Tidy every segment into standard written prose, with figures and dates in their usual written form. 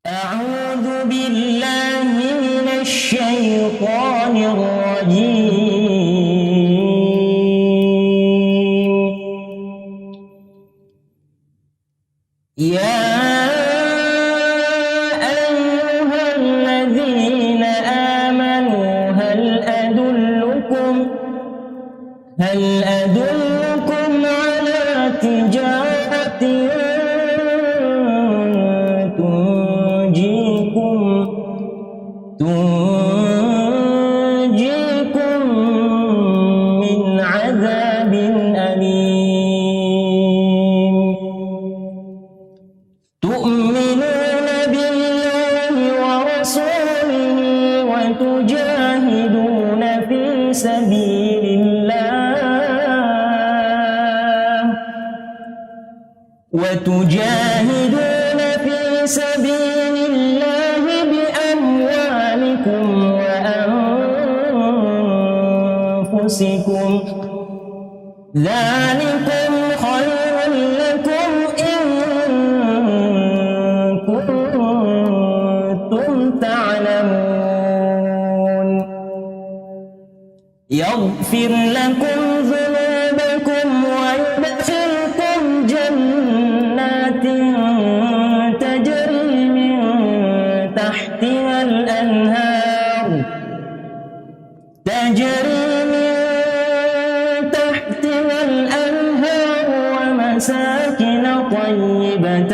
أعوذ بالله من الشيطان الرجيم. يا أيها الذين آمنوا هل أدلكم على تجارة تنجيكم من عذاب أليم. تؤمنون بالله ورسوله وتجاهدون في سبيل الله بأموالكم وأنفسكم، ذلكم خير لكم إن كنتم تعلمون. يغفر لكم ذنوبكم ويدخلكم جنات تجري من تحتها الأنهار ومساكن طيبة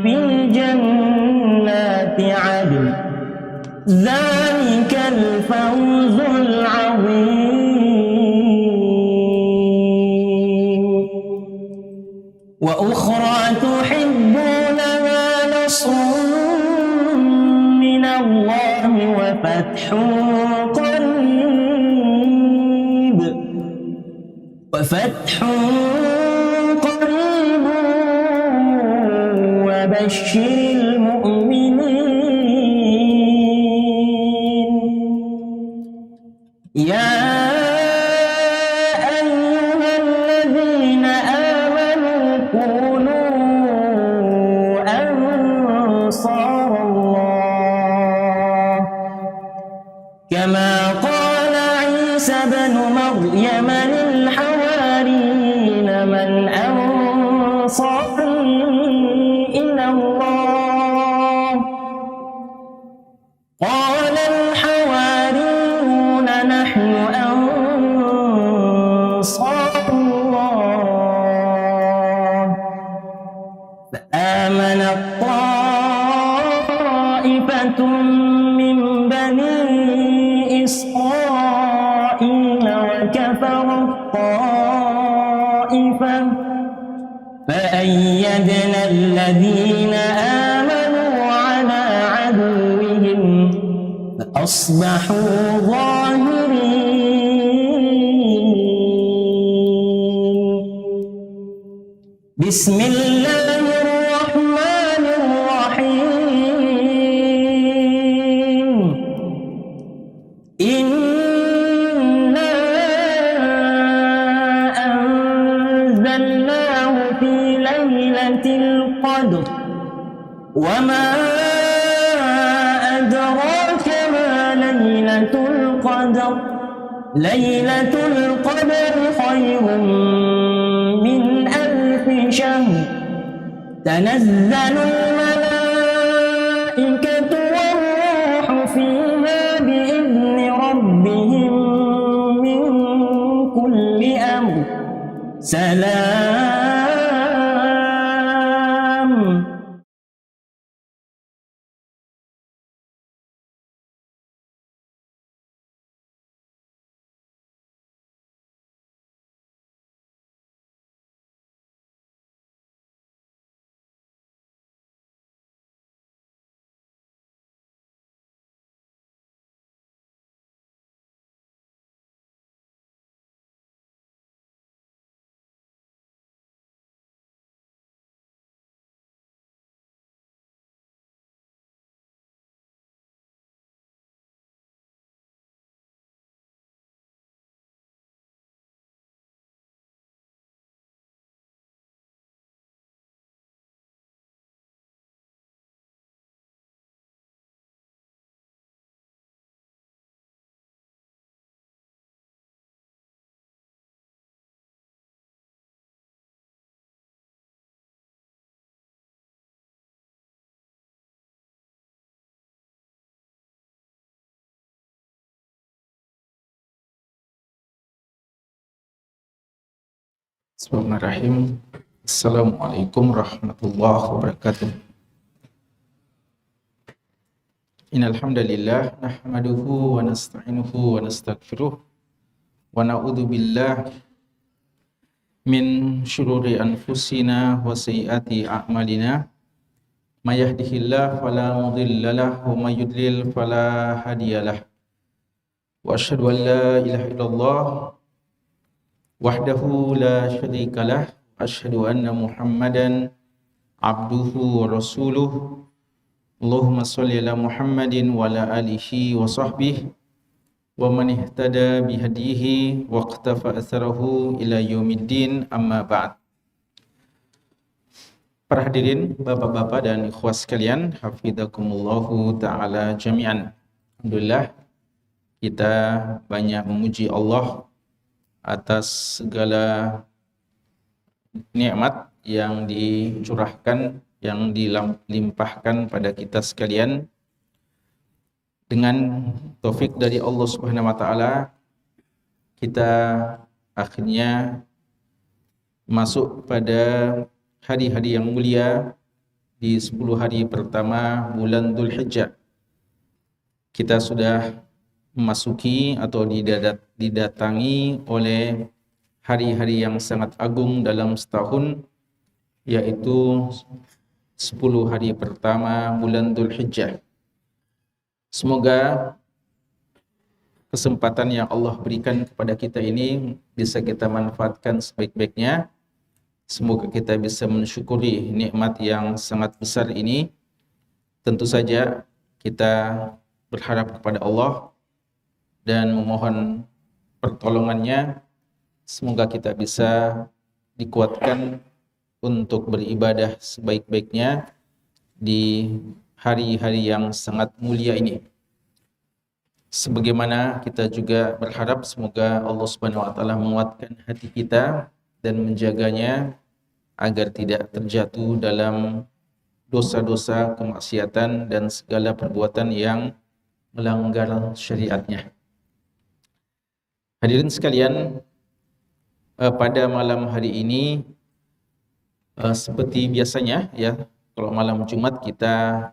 في جنات عدن، ذلك الفوز العظيم. وأخرى تحبونها نصر من الله وفتح قريب وبشر المؤمنين. يا أيها الذين آمنوا كونوا أنصار الله كما قال عيسى بن مريم للحواريين من أنصاري إلى الله؟ قال الحواريون نحن أنصار الله. فآمنت طائفة من بني إسرائيل وكفرت طائفة فأيدنا الذين آمنوا على عدوهم فأصبحوا ظاهرين. بسم الله الرحمن الرحيم. إنا أنزلناه في ليلة القدر وما أدراك ما ليلة القدر. ليلة القدر خير من 1000 شهر. تنزل الملائكة والروح فيها بإذن ربهم من كل أمر. سلام. Bismillahirrahmanirrahim. Assalamualaikum warahmatullahi wabarakatuh. Innal hamdalillah nahmaduhu wa nasta'inuhu wa nastaghfiruh wa na'udzu billahi min syururi anfusina wa sayyiati a'malina. May yahdihillahu fala mudilla lahu wa may yudlil fala hadiyalah. Wa asyhadu an la ilaha illallah wahdahu la syarikalah, asyhadu anna Muhammadan abduhu wa rasuluh. Allahumma shalli ala Muhammadin wa ala alihi wa sahbihi wa man ihtada bihadihi wa iqtafa atharahu ila yaumiddin, amma ba'd. Para hadirin, bapak-bapak dan ikhwah sekalian, hafizakumullahu ta'ala jami'an. Alhamdulillah, kita banyak memuji Allah atas segala nikmat yang dicurahkan, yang dilimpahkan pada kita sekalian. Dengan taufik dari Allah Subhanahu wa taala, kita akhirnya masuk pada hari-hari yang mulia di 10 hari pertama bulan Dzulhijjah. Kita sudah memasuki atau didatangi oleh hari-hari yang sangat agung dalam setahun, yaitu 10 hari pertama bulan Dzulhijjah. Semoga kesempatan yang Allah berikan kepada kita ini bisa kita manfaatkan sebaik-baiknya. Semoga kita bisa mensyukuri nikmat yang sangat besar ini. Tentu saja kita berharap kepada Allah dan memohon pertolongannya. Semoga kita bisa dikuatkan untuk beribadah sebaik-baiknya di hari-hari yang sangat mulia ini. Sebagaimana kita juga berharap semoga Allah Subhanahu wa taala menguatkan hati kita dan menjaganya agar tidak terjatuh dalam dosa-dosa, kemaksiatan dan segala perbuatan yang melanggar syariatnya. Hadirin sekalian, pada malam hari ini seperti biasanya ya, kalau malam Jumat kita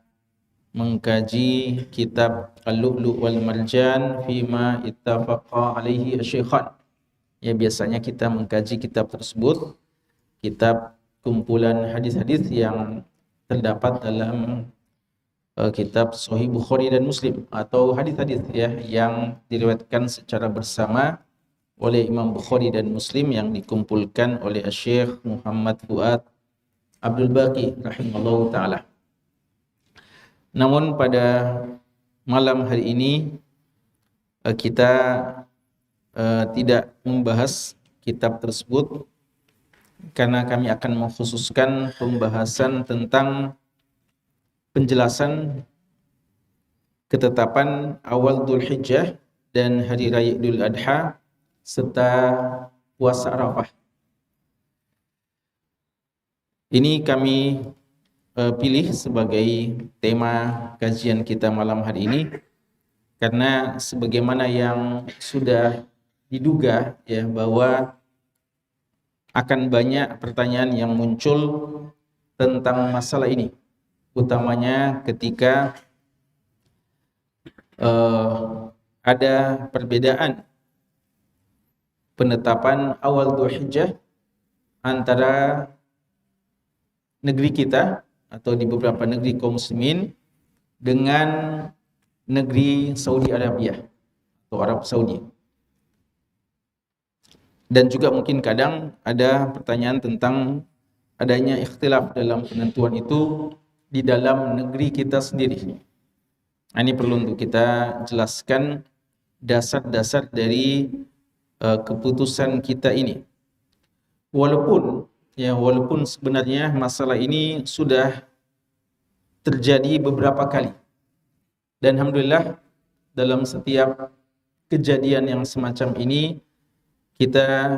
mengkaji kitab Al-Lu'lu' wal Marjan fima ittafaqa alaihi asy-syaikhan. Ya, biasanya kita mengkaji kitab tersebut, kitab kumpulan hadis-hadis yang terdapat dalam kitab Sahih Bukhari dan Muslim, atau hadis-hadis ya yang diriwayatkan secara bersama oleh Imam Bukhari dan Muslim yang dikumpulkan oleh Syekh Muhammad Fuad Abdul Baqi rahimallahu taala. Namun pada malam hari ini kita tidak membahas kitab tersebut karena kami akan mengkhususkan pembahasan tentang penjelasan ketetapan awal Dzulhijjah dan hari raya Idul Adha serta puasa Arafah. Ini kami pilih sebagai tema kajian kita malam hari ini karena sebagaimana yang sudah diduga ya, bahwa akan banyak pertanyaan yang muncul tentang masalah ini, utamanya ketika ada perbedaan penetapan awal Dzulhijjah antara negeri kita atau di beberapa negeri kaum muslimin dengan negeri Saudi Arabia atau Arab Saudi. Dan juga mungkin kadang ada pertanyaan tentang adanya ikhtilaf dalam penentuan itu di dalam negeri kita sendiri. Ini perlu untuk kita jelaskan dasar-dasar dari keputusan kita ini. Walaupun sebenarnya masalah ini sudah terjadi beberapa kali. Dan alhamdulillah dalam setiap kejadian yang semacam ini kita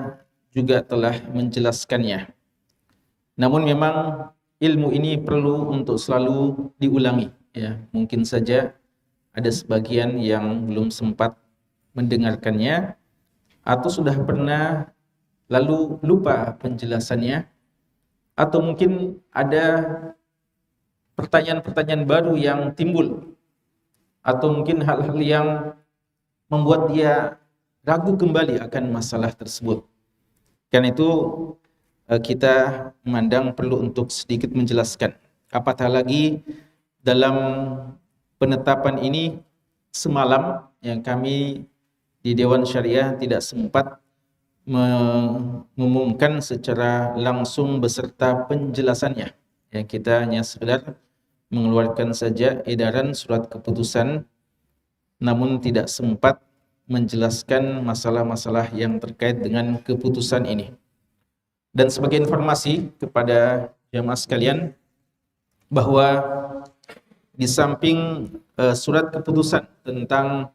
juga telah menjelaskannya. Namun memang ilmu ini perlu untuk selalu diulangi ya. Mungkin saja ada sebagian yang belum sempat mendengarkannya atau sudah pernah lalu lupa penjelasannya, atau mungkin ada pertanyaan-pertanyaan baru yang timbul, atau mungkin hal-hal yang membuat dia ragu kembali akan masalah tersebut. Karena itu kita memandang perlu untuk sedikit menjelaskan. Apatah lagi dalam penetapan ini semalam yang kami di Dewan Syariah tidak sempat mengumumkan secara langsung beserta penjelasannya. Yang kita hanya sekedar mengeluarkan saja edaran surat keputusan, namun tidak sempat menjelaskan masalah-masalah yang terkait dengan keputusan ini. Dan sebagai informasi kepada jamaah sekalian, bahwa di samping surat keputusan tentang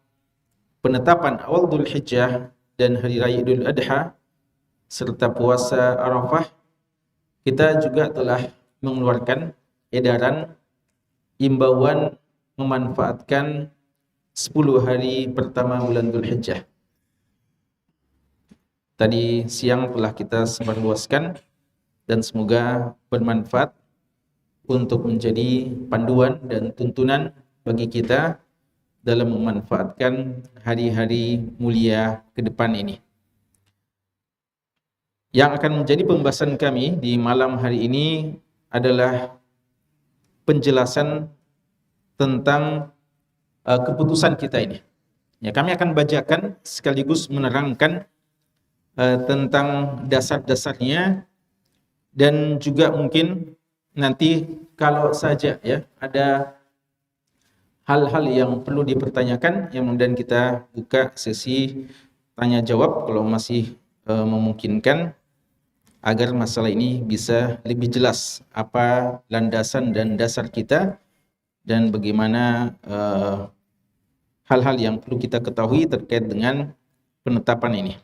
penetapan awal Dzulhijjah dan Hari Raya Idul Adha serta puasa Arafah, kita juga telah mengeluarkan edaran imbauan memanfaatkan 10 hari pertama bulan Dzulhijjah. Tadi siang telah kita sebarluaskan dan semoga bermanfaat untuk menjadi panduan dan tuntunan bagi kita dalam memanfaatkan hari-hari mulia ke depan ini. Yang akan menjadi pembahasan kami di malam hari ini adalah penjelasan tentang keputusan kita ini. Ya, kami akan bacakan sekaligus menerangkan tentang dasar-dasarnya, dan juga mungkin nanti kalau saja ya ada hal-hal yang perlu dipertanyakan, yang kemudian kita buka sesi tanya jawab kalau masih memungkinkan, agar masalah ini bisa lebih jelas apa landasan dan dasar kita dan bagaimana hal-hal yang perlu kita ketahui terkait dengan penetapan ini.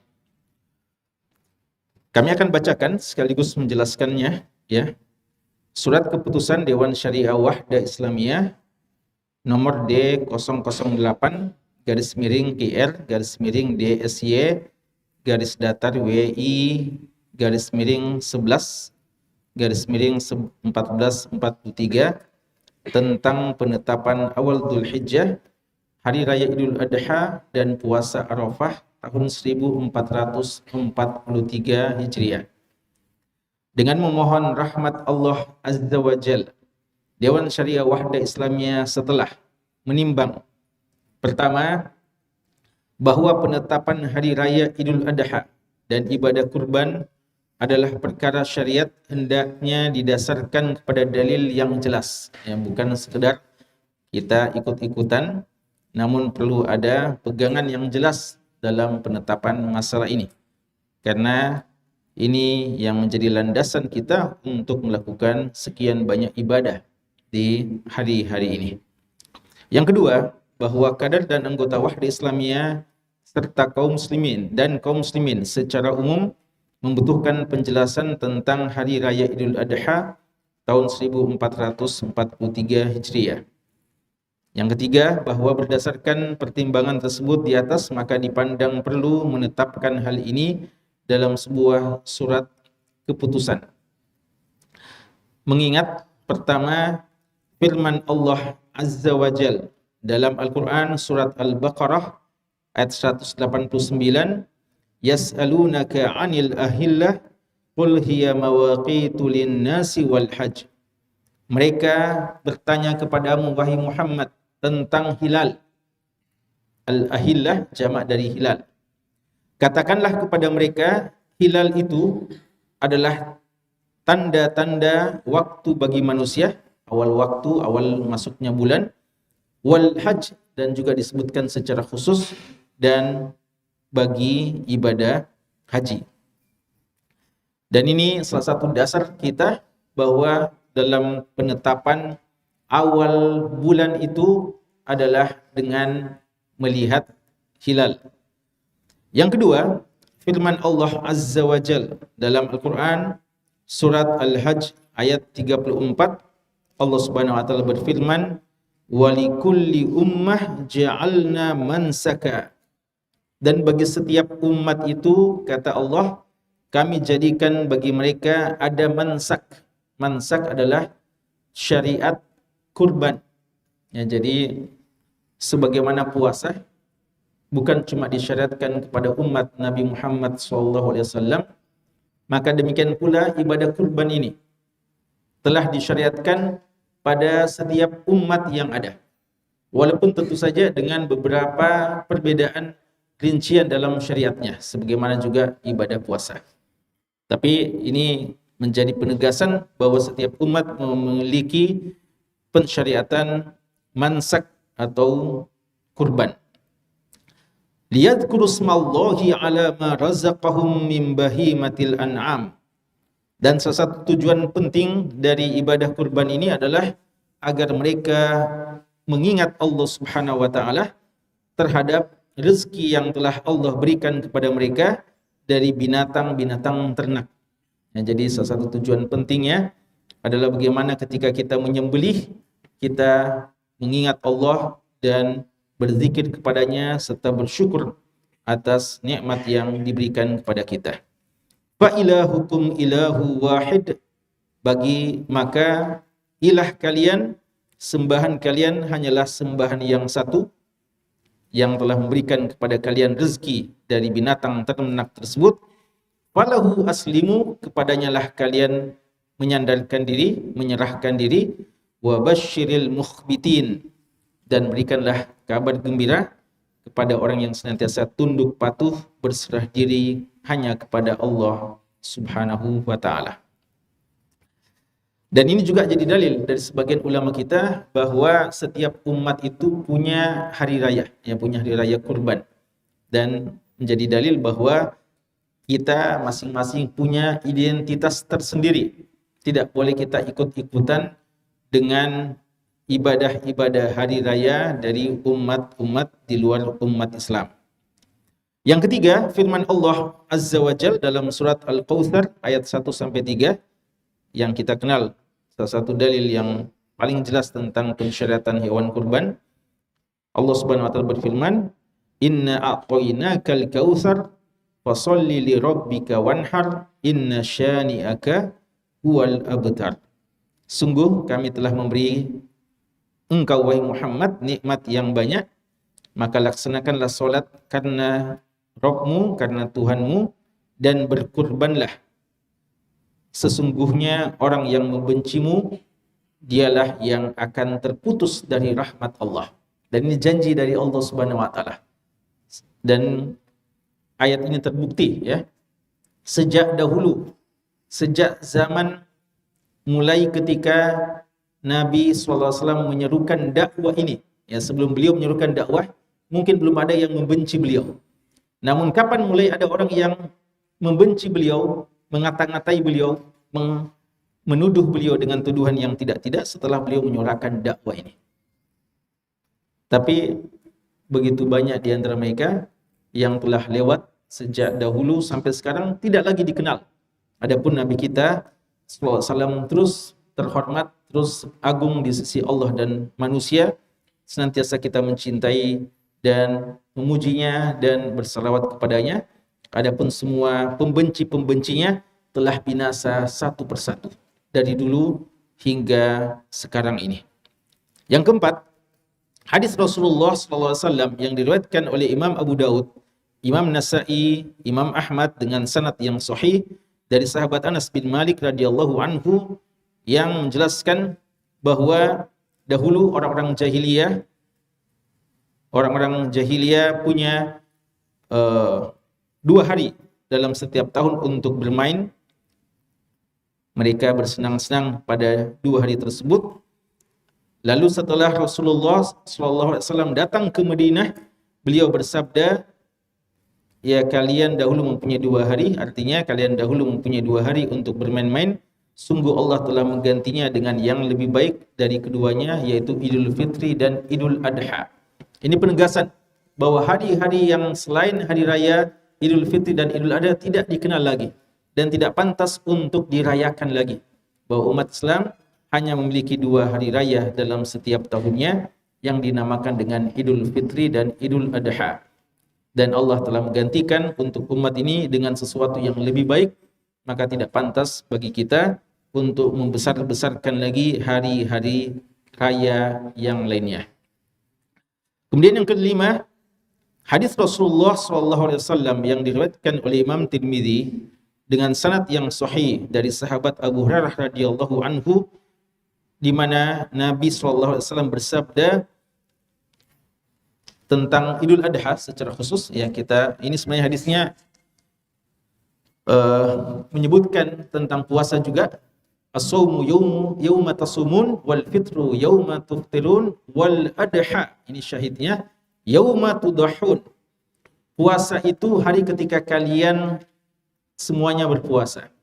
Kami akan bacakan sekaligus menjelaskannya ya. Surat keputusan Dewan Syariah Wahda Islamiyah nomor D/DSY-DSY-DSY-11/1443 tentang penetapan awal Dzulhijjah, Hari Raya Idul Adha dan puasa Arafah tahun 1443 Hijriah. Dengan memohon rahmat Allah Azza wa Jalla, Dewan Syariah Wahda Islamiyah setelah menimbang pertama, bahwa penetapan Hari Raya Idul Adha dan ibadah kurban adalah perkara syariat hendaknya didasarkan kepada dalil yang jelas, yang bukan sekedar kita ikut-ikutan, namun perlu ada pegangan yang jelas dalam penetapan masalah ini. Karena ini yang menjadi landasan kita untuk melakukan sekian banyak ibadah di hari-hari ini. Yang kedua, bahwa kadar dan anggota Wahda Islamiyah serta kaum muslimin dan kaum muslimin secara umum membutuhkan penjelasan tentang Hari Raya Idul Adha tahun 1443 Hijriah. Yang ketiga, bahwa berdasarkan pertimbangan tersebut di atas, maka dipandang perlu menetapkan hal ini dalam sebuah surat keputusan. Mengingat pertama, firman Allah Azza wa Jal dalam Al-Quran surat Al-Baqarah ayat 189, Yas'alunaka 'anil ahillah qul hiya mawaqitu lin-nasi wal hajj. Mereka bertanya kepadamu wahai Muhammad tentang hilal. Al-ahillah jamak dari hilal. Katakanlah kepada mereka, hilal itu adalah tanda-tanda waktu bagi manusia, awal waktu, awal masuknya bulan, wal hajj, dan juga disebutkan secara khusus, dan bagi ibadah haji. Dan ini salah satu dasar kita bahwa dalam penetapan awal bulan itu adalah dengan melihat hilal. Yang kedua, firman Allah Azza wa Jal dalam Al-Quran surat Al-Hajj ayat 34, Allah Subhanahu wa taala berfirman, "Walikulli ummah ja'alna mansaka." Dan bagi setiap umat itu, kata Allah, kami jadikan bagi mereka ada mansak. Mansak adalah syariat kurban. Ya, jadi sebagaimana puasa bukan cuma disyariatkan kepada umat Nabi Muhammad SAW, maka demikian pula ibadah kurban ini telah disyariatkan pada setiap umat yang ada. Walaupun tentu saja dengan beberapa perbedaan rincian dalam syariatnya, sebagaimana juga ibadah puasa. Tapi ini menjadi penegasan bahwa setiap umat memiliki pensyariatan mansak atau kurban. Liyadhkuru smallahi ala ma razaqahum min bahimatil an'am. Dan salah satu tujuan penting dari ibadah kurban ini adalah agar mereka mengingat Allah Subhanahu wa taala terhadap rezeki yang telah Allah berikan kepada mereka dari binatang-binatang ternak. Nah, jadi salah satu tujuan pentingnya adalah bagaimana ketika kita menyembelih, kita mengingat Allah dan berzikir kepadanya serta bersyukur atas nikmat yang diberikan kepada kita. Fa ilahukum ilahu wahid, bagi maka ilah kalian, sembahan kalian hanyalah sembahan yang satu yang telah memberikan kepada kalian rezeki dari binatang ternak tersebut. Falahu aslimu, kepadanya lah kalian menyandarkan diri, menyerahkan diri. Wa basyiril mukhbitin, dan berikanlah kabar gembira kepada orang yang senantiasa tunduk patuh berserah diri hanya kepada Allah Subhanahu wa taala. Dan ini juga jadi dalil dari sebagian ulama kita bahwa setiap umat itu punya hari raya, yang punya hari raya kurban. Dan menjadi dalil bahwa kita masing-masing punya identitas tersendiri. Tidak boleh kita ikut-ikutan dengan ibadah-ibadah hari raya dari umat-umat di luar umat Islam. Yang ketiga, firman Allah Azza wa Jalla dalam surat Al-Kautsar ayat 1-3 yang kita kenal, salah satu dalil yang paling jelas tentang pensyariatan hewan kurban. Allah Subhanahu wa taala berfirman, "Inna a'tainakal kautsar fasholli li rabbika wanhar inna syani'aka huwal abtar." Sungguh kami telah memberi engkau wahai Muhammad nikmat yang banyak, maka laksanakanlah solat karena Rabbmu, karena Tuhanmu, dan berkurbanlah. Sesungguhnya orang yang membencimu, dialah yang akan terputus dari rahmat Allah. Dan ini janji dari Allah Subhanahu wa taala. Dan ayat ini terbukti ya. Sejak dahulu, sejak zaman mulai ketika Nabi SAW menyerukan dakwah ini, ya, sebelum beliau menyerukan dakwah, mungkin belum ada yang membenci beliau. Namun kapan mulai ada orang yang membenci beliau, mengata-ngatai beliau, menuduh beliau dengan tuduhan yang tidak-tidak setelah beliau menyuarakan dakwah ini. Tapi begitu banyak di antara mereka yang telah lewat sejak dahulu sampai sekarang tidak lagi dikenal. Adapun Nabi kita SAW terus terhormat, terus agung di sisi Allah dan manusia, senantiasa kita mencintai dan memujinya dan bersalawat kepadanya. Adapun semua pembenci-pembencinya telah binasa satu persatu dari dulu hingga sekarang ini. Yang keempat, hadis Rasulullah SAW yang diriwayatkan oleh Imam Abu Daud, Imam Nasa'i, Imam Ahmad dengan sanad yang sahih dari sahabat Anas bin Malik radhiyallahu anhu yang menjelaskan bahwa dahulu orang-orang jahiliyah punya 2 hari dalam setiap tahun untuk bermain. Mereka bersenang-senang pada 2 hari tersebut. Lalu setelah Rasulullah SAW datang ke Madinah, beliau bersabda, ya kalian dahulu mempunyai 2 hari, artinya kalian dahulu mempunyai 2 hari untuk bermain-main. Sungguh Allah telah menggantinya dengan yang lebih baik dari keduanya, yaitu Idul Fitri dan Idul Adha. Ini penegasan bahwa hari-hari yang selain hari raya Idul Fitri dan Idul Adha tidak dikenal lagi dan tidak pantas untuk dirayakan lagi. Bahwa umat Islam hanya memiliki 2 hari raya dalam setiap tahunnya yang dinamakan dengan Idul Fitri dan Idul Adha. Dan Allah telah menggantikan untuk umat ini dengan sesuatu yang lebih baik, maka tidak pantas bagi kita untuk membesar-besarkan lagi hari-hari raya yang lainnya. Kemudian yang kelima, hadis Rasulullah SAW yang diriwayatkan oleh Imam Tirmidzi dengan sanad yang sahih dari sahabat Abu Hurairah radhiyallahu anhu, di mana Nabi SAW bersabda tentang Idul Adha secara khusus. Ya, ini sebenarnya hadisnya menyebutkan tentang puasa juga. As-sawmu yawma tasumun wal fitru yawma tuftirun wal adha, ini syahidnya, yawma tudahun. Puasa itu hari ketika kalian semuanya berpuasa.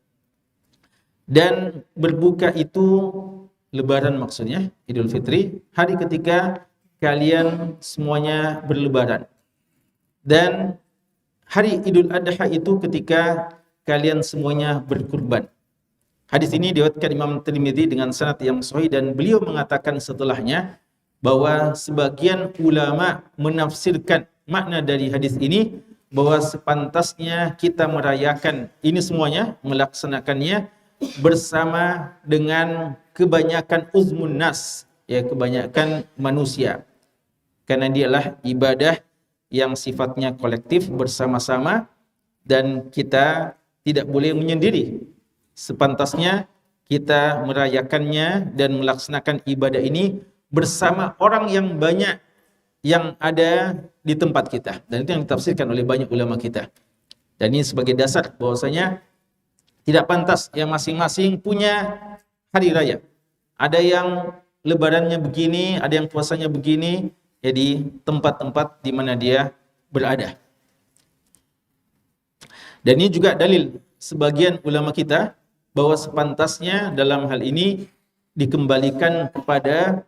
Dan berbuka itu lebaran, maksudnya Idul Fitri, hari ketika kalian semuanya berlebaran. Dan hari Idul Adha itu ketika kalian semuanya berkurban. Hadis ini diriwayatkan Imam Tirmidzi dengan sanad yang sahih, dan beliau mengatakan setelahnya bahwa sebagian ulama menafsirkan makna dari hadis ini bahwa sepantasnya kita merayakan ini semuanya, melaksanakannya bersama dengan kebanyakan uzmun nas, ya, kebanyakan manusia. Karena dialah ibadah yang sifatnya kolektif, bersama-sama, dan kita tidak boleh menyendiri. Sepantasnya kita merayakannya dan melaksanakan ibadah ini bersama orang yang banyak yang ada di tempat kita. Dan itu yang ditafsirkan oleh banyak ulama kita. Dan ini sebagai dasar bahwasanya tidak pantas yang masing-masing punya hari raya. Ada yang lebarannya begini, ada yang puasanya begini, ya, di tempat-tempat di mana dia berada. Dan ini juga dalil sebagian ulama kita bahwa sepantasnya dalam hal ini dikembalikan kepada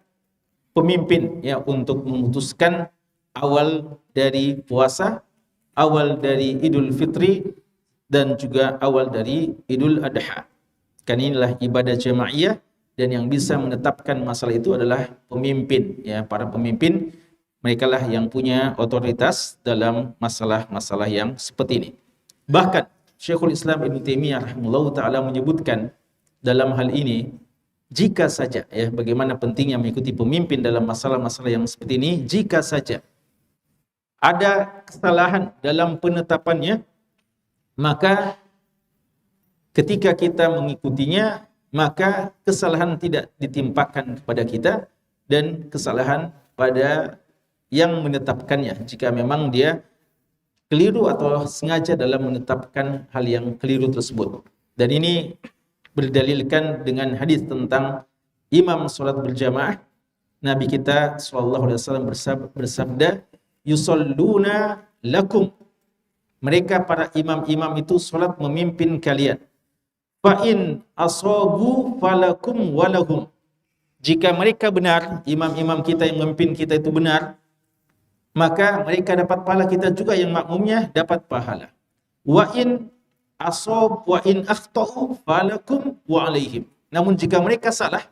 pemimpin, ya, untuk memutuskan awal dari puasa, awal dari Idul Fitri, dan juga awal dari Idul Adha. Karena inilah ibadah jamaiyah, dan yang bisa menetapkan masalah itu adalah pemimpin, ya, para pemimpin. Mereka lah yang punya otoritas dalam masalah-masalah yang seperti ini. Bahkan Syekhul Islam Ibnu Taimiyah rahimahullahu taala menyebutkan dalam hal ini, jika saja, ya, bagaimana pentingnya mengikuti pemimpin dalam masalah-masalah yang seperti ini, jika saja ada kesalahan dalam penetapannya, maka ketika kita mengikutinya, maka kesalahan tidak ditimpakan kepada kita dan kesalahan pada yang menetapkannya, jika memang dia keliru atau sengaja dalam menetapkan hal yang keliru tersebut. Dan ini berdalilkan dengan hadis tentang imam salat berjamaah. Nabi kita SAW bersabda, yusalluna lakum. Mereka para imam-imam itu salat memimpin kalian. Fa in asabu falakum walahum. Jika mereka benar, imam-imam kita yang memimpin kita itu benar, maka mereka dapat pahala, kita juga yang makmumnya dapat pahala. Wa in asab wa in akhtau falakum wa alaihim. Namun jika mereka salah,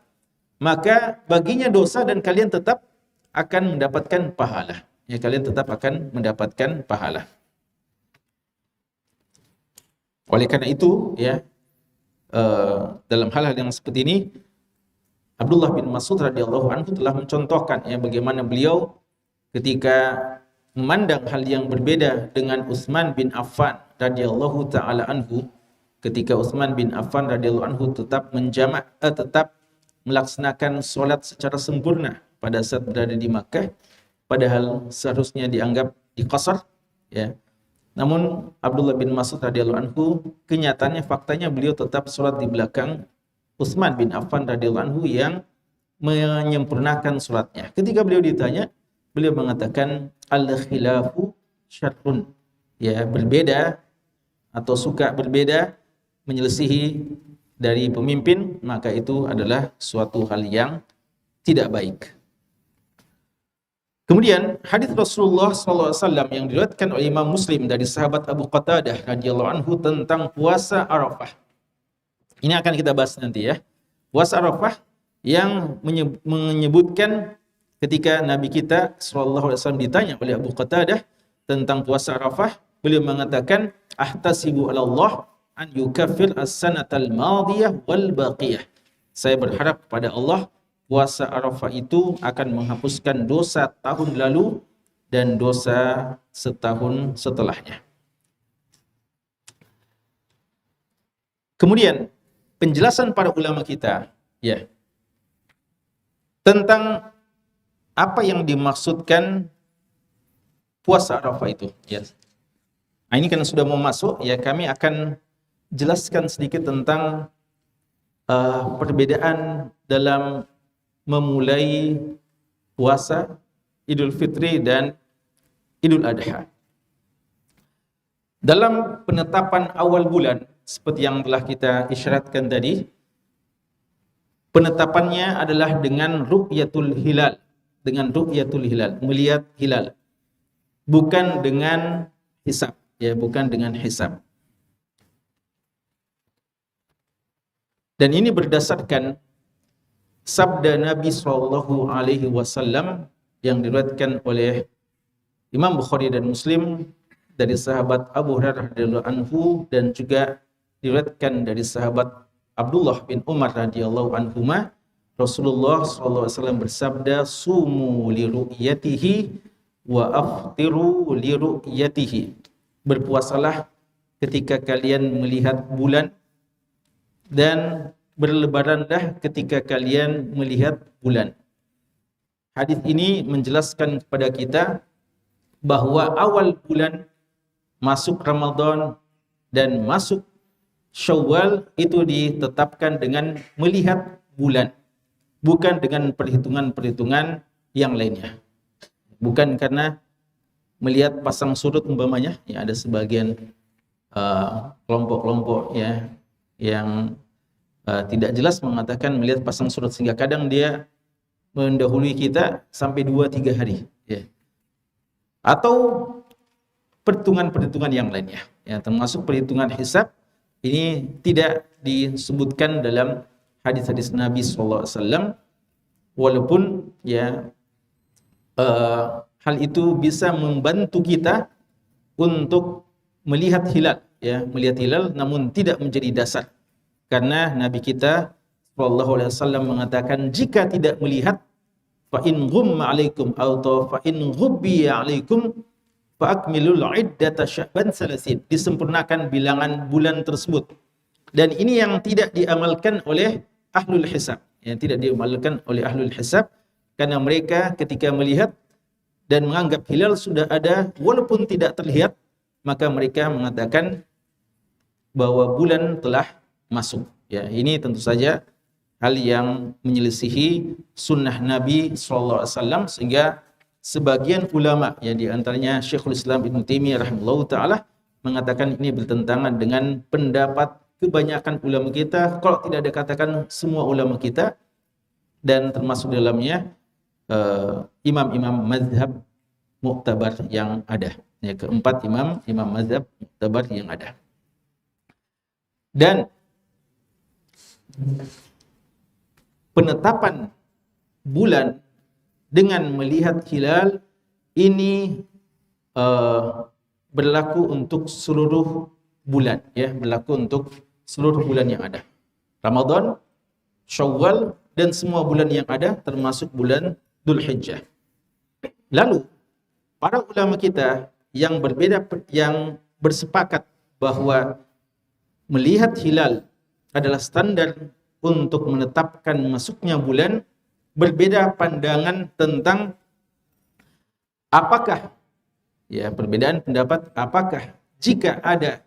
maka baginya dosa dan kalian tetap akan mendapatkan pahala. Ya, kalian tetap akan mendapatkan pahala. Oleh karena itu, ya, dalam hal-hal yang seperti ini, Abdullah bin Mas'ud radhiyallahu anhu telah mencontohkan, ya, bagaimana beliau ketika memandang hal yang berbeda dengan Utsman bin Affan radhiyallahu taala anhu, ketika Utsman bin Affan radhiyallahu anhu tetap tetap melaksanakan solat secara sempurna pada saat berada di Makkah, padahal seharusnya dianggap diqasar, ya. Namun Abdullah bin Mas'ud radhiyallahu anhu, kenyataannya, faktanya beliau tetap solat di belakang Utsman bin Affan radhiyallahu anhu yang menyempurnakan solatnya. Ketika beliau ditanya, beliau mengatakan al-khilafu syarrun, ya, berbeda atau suka berbeda, menyelisihi dari pemimpin, maka itu adalah suatu hal yang tidak baik. Kemudian hadis Rasulullah SAW yang diriwayatkan oleh Imam Muslim dari sahabat Abu Qatadah radhiyallahu anhu tentang puasa Arafah. Ini akan kita bahas nanti, ya. Puasa Arafah yang menyebutkan ketika Nabi kita SAW ditanya oleh Abu Qatadah tentang puasa Arafah, beliau mengatakan, ahtasibu ala Allah an yukaffir as-sanatal madiyah wal baqiyah. Saya berharap pada Allah puasa Arafah itu akan menghapuskan dosa tahun lalu dan dosa setahun setelahnya. Kemudian penjelasan para ulama kita ya tentang apa yang dimaksudkan puasa Arafah itu ya. Nah, ini kan sudah mau masuk ya, kami akan jelaskan sedikit tentang perbedaan dalam memulai puasa Idul Fitri dan Idul Adha. Dalam penetapan awal bulan seperti yang telah kita isyaratkan tadi, penetapannya adalah dengan ru'yatul hilal, melihat hilal, bukan dengan hisab. Ya, bukan dengan hisab. Dan ini berdasarkan sabda Nabi SAW yang diriwayatkan oleh Imam Bukhari dan Muslim dari sahabat Abu Hurairah radhiyallahu anhu dan juga diriwayatkan dari sahabat Abdullah bin Umar radhiyallahu anhuma. Rasulullah SAW bersabda, "Sumu li ru'yatihi wa aftiru li ru'yatihi." Berpuasalah ketika kalian melihat bulan dan berlebaranlah ketika kalian melihat bulan. Hadis ini menjelaskan kepada kita bahwa awal bulan masuk Ramadan dan masuk Syawal itu ditetapkan dengan melihat bulan, bukan dengan perhitungan-perhitungan yang lainnya. Bukan karena melihat pasang surut umpamanya, ya ada sebagian kelompok-kelompok ya yang tidak jelas mengatakan melihat pasang surut sehingga kadang dia mendahului kita sampai 2-3 hari ya. Atau perhitungan-perhitungan yang lainnya ya, termasuk perhitungan hisab ini tidak disebutkan dalam hadis-hadis Nabi SAW, walaupun ya hal itu bisa membantu kita untuk melihat hilal ya, melihat hilal namun tidak menjadi dasar. Karena Nabi kita SAW mengatakan jika tidak melihat fa in ghumma alaikum atau fa in ghubbiya alaikum fa akmilul iddata sya'ban salasin, disempurnakan bilangan bulan tersebut. Dan ini yang tidak diamalkan oleh ahlul hisab, yang tidak diamalkan oleh ahlul hisab karena mereka ketika melihat dan menganggap hilal sudah ada walaupun tidak terlihat, maka mereka mengatakan bahwa bulan telah masuk. Ya, ini tentu saja hal yang menyelisihi sunnah Nabi SAW, sehingga sebagian ulama, ya di antaranya Syekhul Islam Ibnu Taimiyah rahimahullahu taala mengatakan ini bertentangan dengan pendapat kebanyakan ulama kita, kalau tidak dikatakan semua ulama kita, dan termasuk dalamnya imam-imam mazhab muktabar yang ada. Ya, keempat imam mazhab muktabar yang ada. Dan penetapan bulan dengan melihat hilal ini berlaku untuk seluruh bulan, ya, berlaku untuk seluruh bulan yang ada. Ramadan, Syawal, dan semua bulan yang ada termasuk bulan Dzulhijjah. Lalu para ulama kita yang berbeda, yang bersepakat bahwa melihat hilal adalah standar untuk menetapkan masuknya bulan, berbeda pandangan tentang apakah, ya, perbedaan pendapat apakah jika ada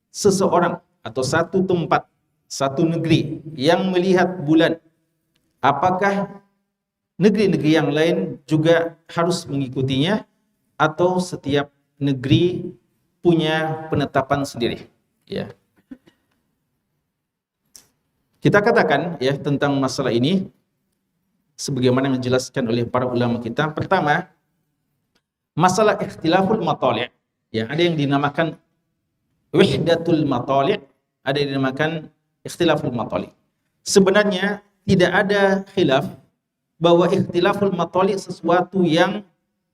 seseorang atau satu tempat, satu negeri yang melihat bulan, apakah negeri-negeri yang lain juga harus mengikutinya atau setiap negeri punya penetapan sendiri, ya. Kita katakan ya tentang masalah ini sebagaimana yang dijelaskan oleh para ulama kita. Pertama, masalah ikhtilaful matali', ya, ada yang dinamakan wahdatul matali', ada yang dinamakan ikhtilaful matali'. Sebenarnya tidak ada khilaf bahwa ikhtilaful matali' sesuatu yang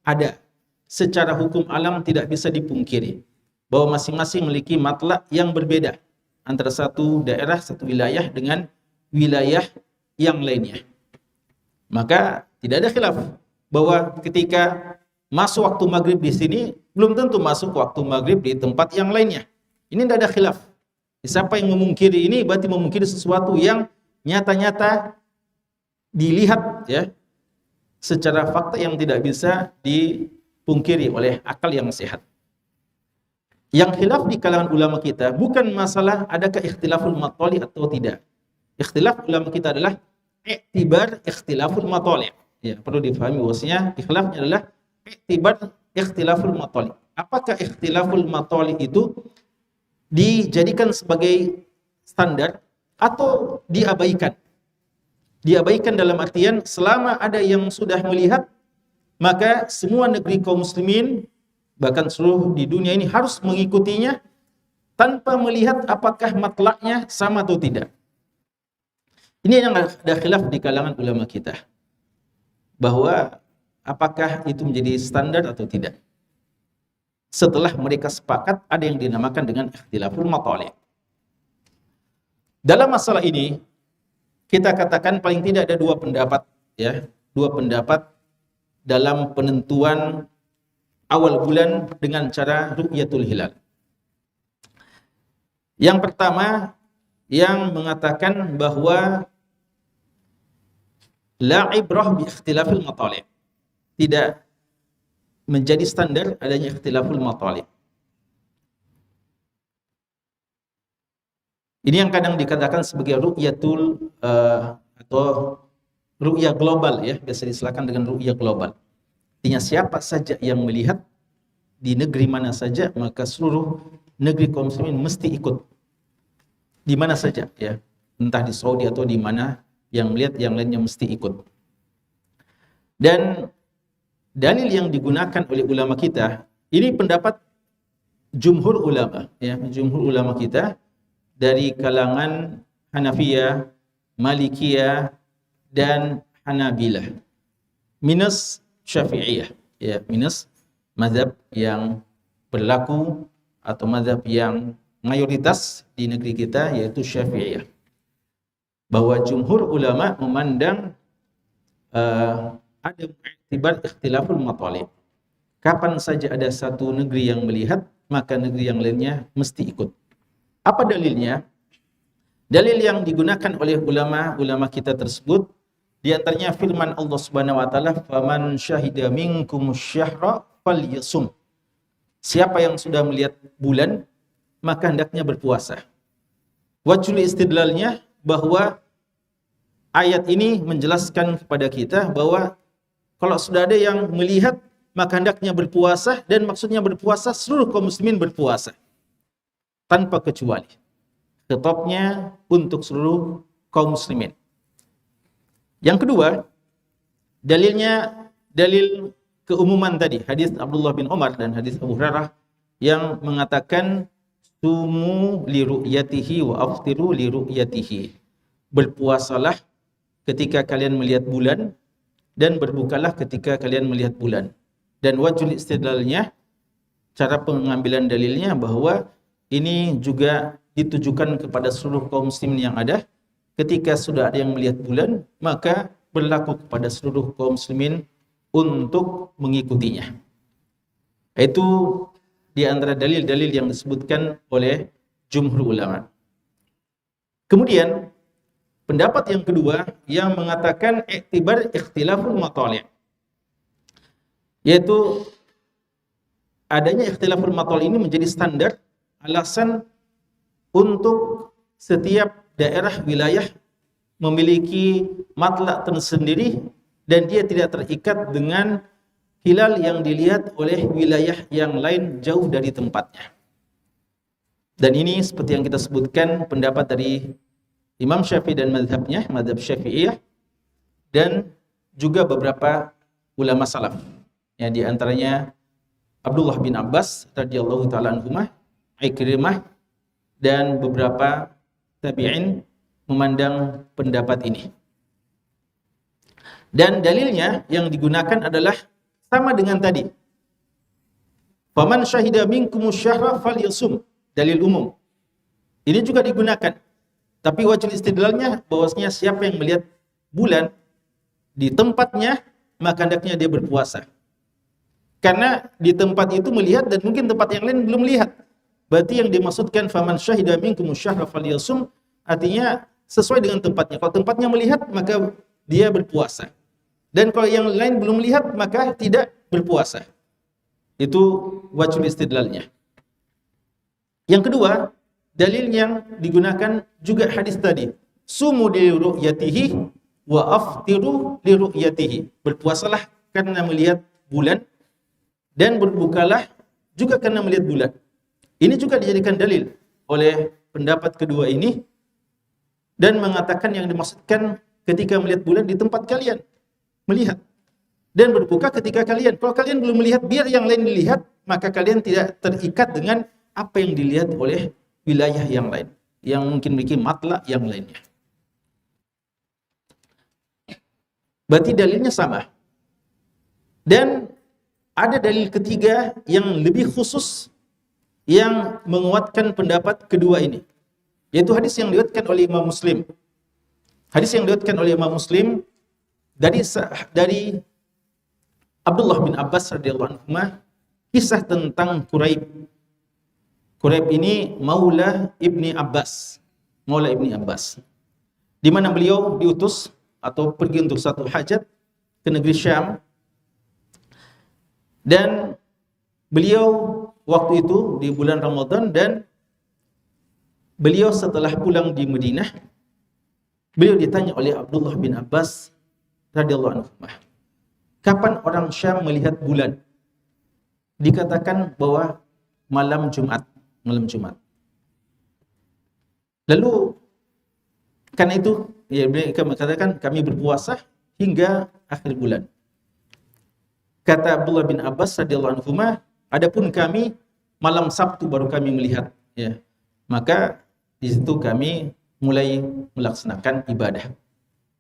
ada secara hukum alam, tidak bisa dipungkiri bahwa masing-masing memiliki matla' yang berbeda. antara satu daerah, satu wilayah dengan wilayah yang lainnya. Maka tidak ada khilaf bahwa ketika masuk waktu maghrib di sini belum tentu masuk waktu maghrib di tempat yang lainnya. Ini tidak ada khilaf. Siapa yang memungkiri ini berarti memungkiri sesuatu yang nyata-nyata dilihat ya secara fakta yang tidak bisa dipungkiri oleh akal yang sehat. Yang khilaf di kalangan ulama kita bukan masalah adakah ikhtilaful matali atau tidak. Ikhtilaf ulama kita adalah i'tibar ikhtilaful matali. Ya, perlu difahami bahwasanya ikhtilafnya adalah i'tibar ikhtilaful matali. Apakah ikhtilaful matali itu dijadikan sebagai standar atau diabaikan? Diabaikan dalam artian selama ada yang sudah melihat, maka semua negeri kaum muslimin bahkan seluruh di dunia ini harus mengikutinya tanpa melihat apakah matlaknya sama atau tidak. Ini yang ada khilaf di kalangan ulama kita, bahwa apakah itu menjadi standar atau tidak. Setelah mereka sepakat, ada yang dinamakan dengan ikhtilaful matali'. Dalam masalah ini kita katakan paling tidak ada dua pendapat ya, dua pendapat dalam penentuan awal bulan dengan cara ru'yatul hilal. Yang pertama yang mengatakan bahwa la ibrah bi ikhtilafil matali'. Tidak menjadi standar adanya ikhtilaful matali'. Ini yang kadang dikatakan sebagai ru'yatul atau ru'yah global ya, biasa diselakan dengan ru'yah global. Artinya siapa saja yang melihat di negeri mana saja, maka seluruh negeri kaum muslimin mesti ikut. Di mana saja ya, entah di Saudi atau di mana, yang melihat yang lainnya mesti ikut. Dan dalil yang digunakan oleh ulama kita, ini pendapat jumhur ulama ya, jumhur ulama kita dari kalangan Hanafiyah, Malikiyah dan Hanabilah. Minus Syafi'iyah ya, minus mazhab yang berlaku atau mazhab yang mayoritas di negeri kita yaitu Syafi'iyah. Bahwa jumhur ulama memandang ada i'tibar ikhtilaful matali'. Kapan saja ada satu negeri yang melihat, maka negeri yang lainnya mesti ikut. Apa dalilnya? Dalil yang digunakan oleh ulama kita tersebut di antaranya firman Allah Subhanahu wa taala, "Faman syahida minkum syahra falyasum." Siapa yang sudah melihat bulan, maka hendaknya berpuasa. Wajhul istidlalnya bahwa ayat ini menjelaskan kepada kita bahwa kalau sudah ada yang melihat, maka hendaknya berpuasa, dan maksudnya berpuasa seluruh kaum muslimin berpuasa tanpa kecuali. Khitabnya untuk seluruh kaum muslimin. Yang kedua, dalilnya dalil keumuman tadi, hadis Abdullah bin Umar dan hadis Abu Hurairah yang mengatakan sumu li ru'yatihi wa aftiru li ru'yatihi. Berpuasalah ketika kalian melihat bulan dan berbukalah ketika kalian melihat bulan. Dan wajhul istidlalnya, cara pengambilan dalilnya bahwa ini juga ditujukan kepada seluruh kaum muslimin yang ada. Ketika sudah ada yang melihat bulan, maka berlaku kepada seluruh kaum muslimin untuk mengikutinya. Itu di antara dalil-dalil yang disebutkan oleh jumhur ulama. Kemudian pendapat yang kedua yang mengatakan i'tibar ikhtilaful matali', yaitu adanya ikhtilaful matali' ini menjadi standar, alasan untuk setiap daerah wilayah memiliki matlak tersendiri dan dia tidak terikat dengan hilal yang dilihat oleh wilayah yang lain jauh dari tempatnya. Dan ini seperti yang kita sebutkan pendapat dari Imam Syafi'i dan mazhabnya, mazhab Syafi'iyah, dan juga beberapa ulama salaf. Ya, di antaranya Abdullah bin Abbas radhiyallahu taala anhumah, Ikrimah dan beberapa tabi'in memandang pendapat ini. Dan dalilnya yang digunakan adalah sama dengan tadi. Faman syahida minkumus syahra falyasum, dalil umum. Ini juga digunakan. Tapi wajib istidlalnya bahwasanya siapa yang melihat bulan di tempatnya, maka hendaknya dia berpuasa. Karena di tempat itu melihat dan mungkin tempat yang lain belum lihat. Berarti yang dimaksudkan faman syahida minkum syahra falyasum artinya sesuai dengan tempatnya. Kalau tempatnya melihat maka dia berpuasa. Dan kalau yang lain belum lihat maka tidak berpuasa. Itu wajib istidlalnya. Yang kedua, dalil yang digunakan juga hadis tadi. Sumu li ru'yatihi wa aftiru li ru'yatihi. Berpuasalah karena melihat bulan dan berbukalah juga karena melihat bulan. Ini juga dijadikan dalil oleh pendapat kedua ini dan mengatakan yang dimaksudkan ketika melihat bulan di tempat kalian melihat dan berbuka ketika kalian. Kalau kalian belum melihat, biar yang lain dilihat, maka kalian tidak terikat dengan apa yang dilihat oleh wilayah yang lain, yang mungkin memiliki matla yang lainnya. Berarti dalilnya sama. Dan ada dalil ketiga yang lebih khusus yang menguatkan pendapat kedua ini, yaitu hadis yang diriwayatkan oleh Imam Muslim. Hadis yang diriwayatkan oleh Imam Muslim dari Abdullah bin Abbas radhiyallahu anhu, kisah tentang Quraib. Quraib ini maula Ibni Abbas, di mana beliau diutus atau pergi untuk satu hajat ke negeri Syam, dan beliau waktu itu di bulan Ramadan, dan beliau setelah pulang di Madinah, beliau ditanya oleh Abdullah bin Abbas radhiyallahu anhu, kapan orang Syam melihat bulan? Dikatakan bahwa malam Jumat. Lalu karena itu ya mereka mengatakan kami berpuasa hingga akhir bulan. Kata Abdullah bin Abbas radhiyallahu anhu, adapun kami malam Sabtu baru kami melihat, ya. Maka di situ kami mulai melaksanakan ibadah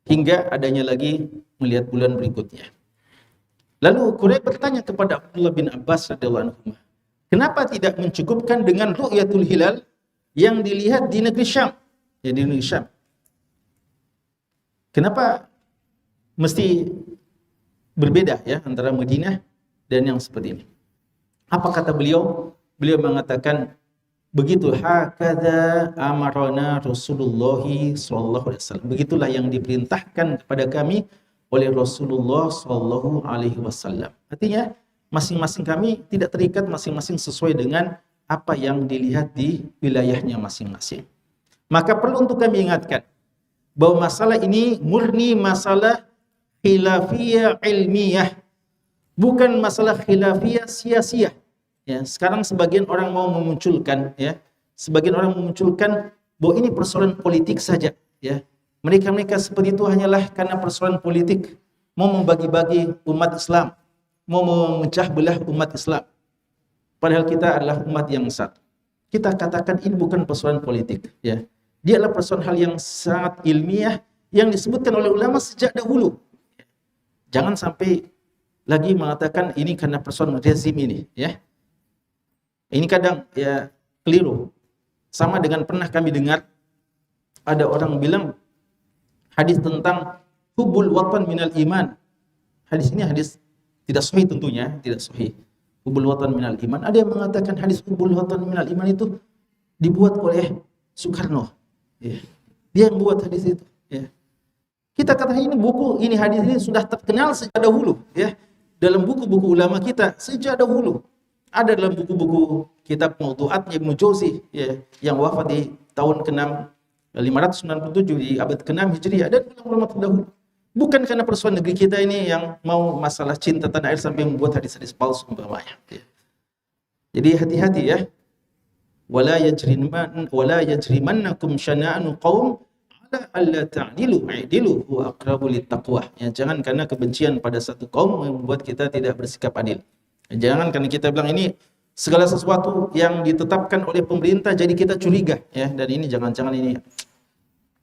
hingga adanya lagi melihat bulan berikutnya. Lalu Quraib bertanya kepada Abdullah bin Abbas radhiyallahu anhu, kenapa tidak mencukupkan dengan ru'yatul hilal yang dilihat di negeri Syam? Ya, di negeri Syam. Kenapa mesti berbeda ya antara Madinah dan yang seperti ini? Apa kata beliau? Beliau mengatakan begitu, hakadza amarana Rasulullah sallallahu alaihi wasallam. Begitulah yang diperintahkan kepada kami oleh Rasulullah sallallahu alaihi wasallam. Artinya masing-masing kami tidak terikat, masing-masing sesuai dengan apa yang dilihat di wilayahnya masing-masing. Maka perlu untuk kami ingatkan bahwa masalah ini murni masalah khilafiyah ilmiah, bukan masalah khilafiyah sia-sia. Ya, sekarang sebagian orang mau memunculkan, ya, sebagian orang memunculkan bahwa ini persoalan politik saja, ya. Mereka seperti itu hanyalah karena persoalan politik, mau membagi-bagi umat Islam, mau memecah belah umat Islam. Padahal kita adalah umat yang satu. Kita katakan ini bukan persoalan politik, ya. Dia adalah persoalan hal yang sangat ilmiah yang disebutkan oleh ulama sejak dahulu. Jangan sampai lagi mengatakan ini karena persoalan rezim ini, ya. Ini kadang ya keliru. Sama dengan pernah kami dengar ada orang bilang hadis tentang hubul watan minal iman. Hadis ini hadis tidak sahih tentunya, tidak sahih. Hubul watan minal iman. Ada yang mengatakan hadis hubul watan minal iman itu dibuat oleh Soekarno. Ya. Dia yang buat hadis itu. Ya. Kita katakan ini hadis ini sudah terkenal sejak dahulu. Ya. Dalam buku-buku ulama kita sejak dahulu. Ada dalam buku-buku kitab Mawdu'atnya Ibnu Jauzi, ya, yang wafat di tahun ke-6 597 di abad ke-6 Hijriah, dan ulama terdahulu. Bukan karena persoalan negeri kita ini yang mau masalah cinta tanah air sampai membuat hadis-hadis palsu umpamanya. Ya. Jadi hati-hati ya. Wala yajrimannakum syana'anu qaum ala alla ta'dilu i'dilu huwa aqrabu littaqwa. Ya, jangan karena kebencian pada satu kaum membuat kita tidak bersikap adil. Jangan karena kita bilang ini segala sesuatu yang ditetapkan oleh pemerintah jadi kita curiga, ya, dan ini jangan-jangan ini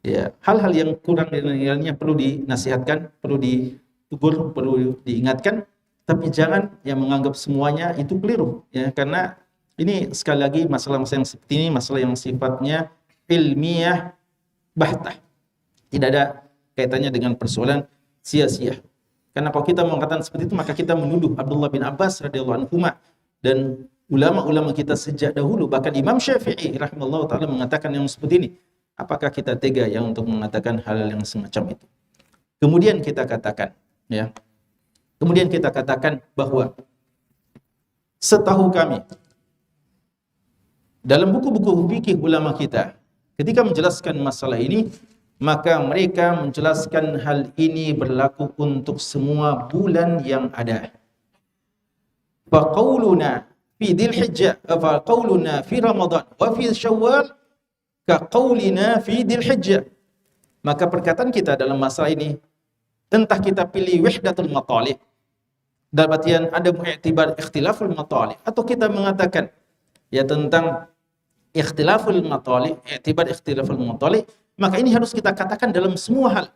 ya hal-hal yang kurang nilainya perlu dinasihatkan, perlu ditegur, perlu diingatkan, tapi jangan yang menganggap semuanya itu keliru, ya, karena ini sekali lagi masalah yang seperti ini masalah yang sifatnya ilmiah bahtah. Tidak ada kaitannya dengan persoalan sia-sia. Karena kalau kita mengatakan seperti itu, maka kita menuduh Abdullah bin Abbas radhiyallahu anhu dan ulama-ulama kita sejak dahulu, bahkan Imam Syafi'i rahimahullah ta'ala mengatakan yang seperti ini. Apakah kita tega yang untuk mengatakan hal yang semacam itu? Kemudian kita katakan, ya. Kemudian kita katakan bahwa setahu kami dalam buku-buku fikih ulama kita ketika menjelaskan masalah ini, maka mereka menjelaskan hal ini berlaku untuk semua bulan yang ada. Faqauluna fi Dzulhijjah, faqauluna fi Ramadan wa fi Syawal ka qaulina fi Dzulhijjah. Maka perkataan kita dalam masalah ini, entah kita pilih wahdatul matali', dalam artian ada mu'tibar ikhtilaful matali', atau kita mengatakan ya tentang ikhtilaful matali', i'tibar ikhtilaful matali', maka ini harus kita katakan dalam semua hal.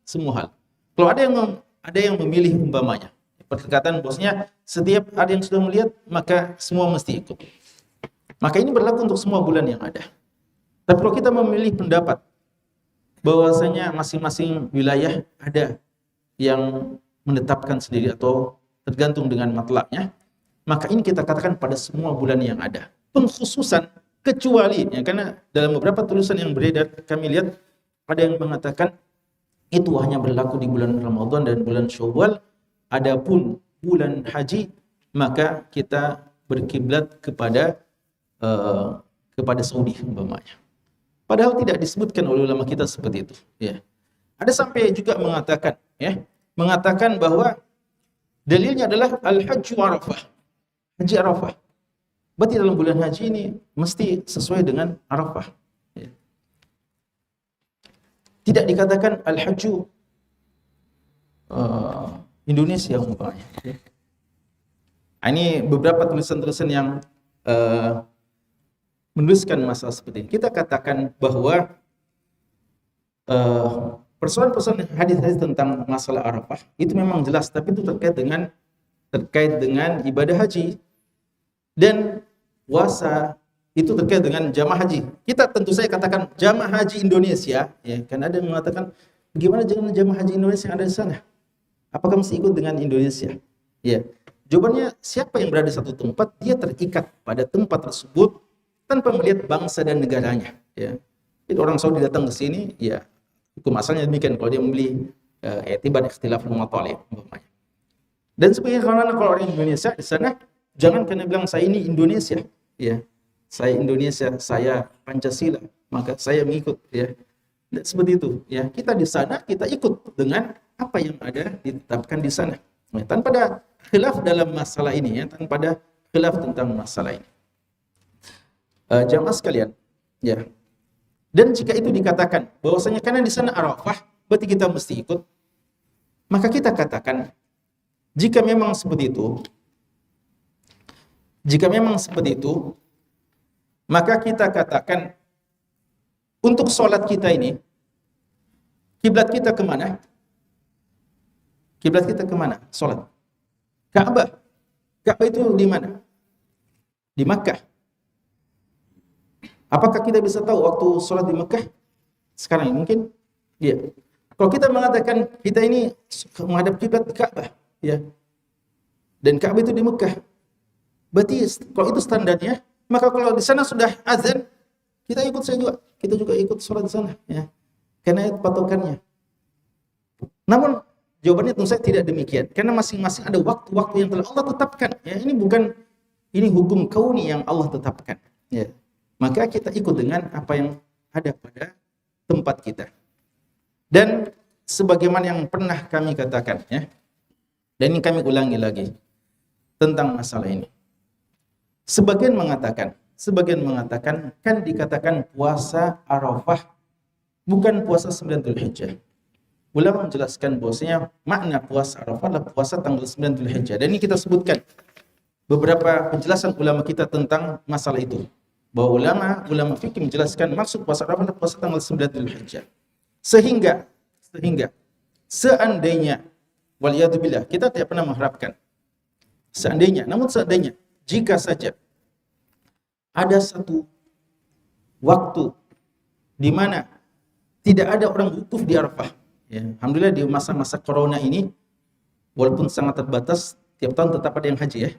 Semua hal. Kalau ada yang memilih umpamanya, perkataan bosnya setiap ada yang sudah melihat, maka semua mesti ikut. Maka ini berlaku untuk semua bulan yang ada. Tapi kalau kita memilih pendapat bahwasanya masing-masing wilayah ada yang menetapkan sendiri atau tergantung dengan matlabnya, maka ini kita katakan pada semua bulan yang ada. Pengkhususan kecuali, ya, karena dalam beberapa tulisan yang beredar kami lihat ada yang mengatakan itu hanya berlaku di bulan Ramadan dan bulan Syawal. Adapun bulan haji maka kita berkiblat kepada Saudi umpamanya. Padahal tidak disebutkan oleh ulama kita seperti itu. Ya. Ada sampai juga mengatakan bahwa dalilnya adalah al-hajju Arafah, haji Arafah. Berarti dalam bulan haji ini mesti sesuai dengan Arafah. Ya. Tidak dikatakan al-hajju Indonesia umpamanya. Ya. Ini beberapa tulisan-tulisan yang menuliskan masalah seperti ini. Kita katakan bahwa persoalan-persoalan hadis-hadis tentang masalah Arafah itu memang jelas, tapi itu terkait dengan ibadah haji. Dan puasa itu terkait dengan jamaah haji. Kita tentu saya katakan jamaah haji Indonesia, ya, kan ada yang mengatakan bagaimana dengan jamaah haji Indonesia yang ada di sana? Apakah mesti ikut dengan Indonesia? Ya, jawabannya siapa yang berada di satu tempat, dia terikat pada tempat tersebut tanpa melihat bangsa dan negaranya. Ya, jadi orang Saudi datang ke sini, ya hukum asalnya demikian kalau dia membeli i'tibar ikhtilaful matali'. Dan sebagaimana kalau orang Indonesia di sana, jangan kena bilang saya ini Indonesia, ya. Saya Indonesia, saya Pancasila, maka saya mengikut, ya. Dan seperti itu, ya. Kita di sana kita ikut dengan apa yang ada ditetapkan di sana. Ya, tanpa ada khilaf dalam masalah ini, ya, tanpa ada khilaf tentang masalah ini. Jamaah sekalian, ya. Dan jika itu dikatakan bahwasanya karena di sana Arafah, berarti kita mesti ikut, maka kita katakan jika memang seperti itu, maka kita katakan untuk sholat kita ini, kiblat kita kemana? Kiblat kita kemana? Sholat. Ka'bah. Ka'bah itu di mana? Di Makkah. Apakah kita bisa tahu waktu sholat di Makkah? Sekarang ini mungkin? Iya. Kalau kita mengatakan kita ini menghadap kiblat Ka'bah, ya. Dan Ka'bah itu di Makkah. Berarti kalau itu standarnya, maka kalau di sana sudah azan, kita ikut saya juga. Kita juga ikut sholat di sana, ya. Karena itu patokannya. Namun jawabannya tentu saja tidak demikian. Karena masing-masing ada waktu-waktu yang telah Allah tetapkan. Ya, ini hukum kauni yang Allah tetapkan. Ya. Maka kita ikut dengan apa yang ada pada tempat kita. Dan sebagaimana yang pernah kami katakan, ya. Dan ini kami ulangi lagi tentang masalah ini. Sebagian mengatakan kan dikatakan puasa Arafah bukan puasa 9 Dzulhijjah. Ulama menjelaskan bahwasanya makna puasa Arafah adalah puasa tanggal 9 Dzulhijjah. Dan ini kita sebutkan beberapa penjelasan ulama kita tentang masalah itu. Bahwa ulama fikih menjelaskan maksud puasa Arafah adalah puasa tanggal 9 Dzulhijjah. Sehingga seandainya waliyadzubillah, kita tidak pernah mengharapkan. Seandainya jika saja ada satu waktu di mana tidak ada orang wukuf di Arafah. Ya, alhamdulillah di masa-masa corona ini, walaupun sangat terbatas, tiap tahun tetap ada yang haji ya.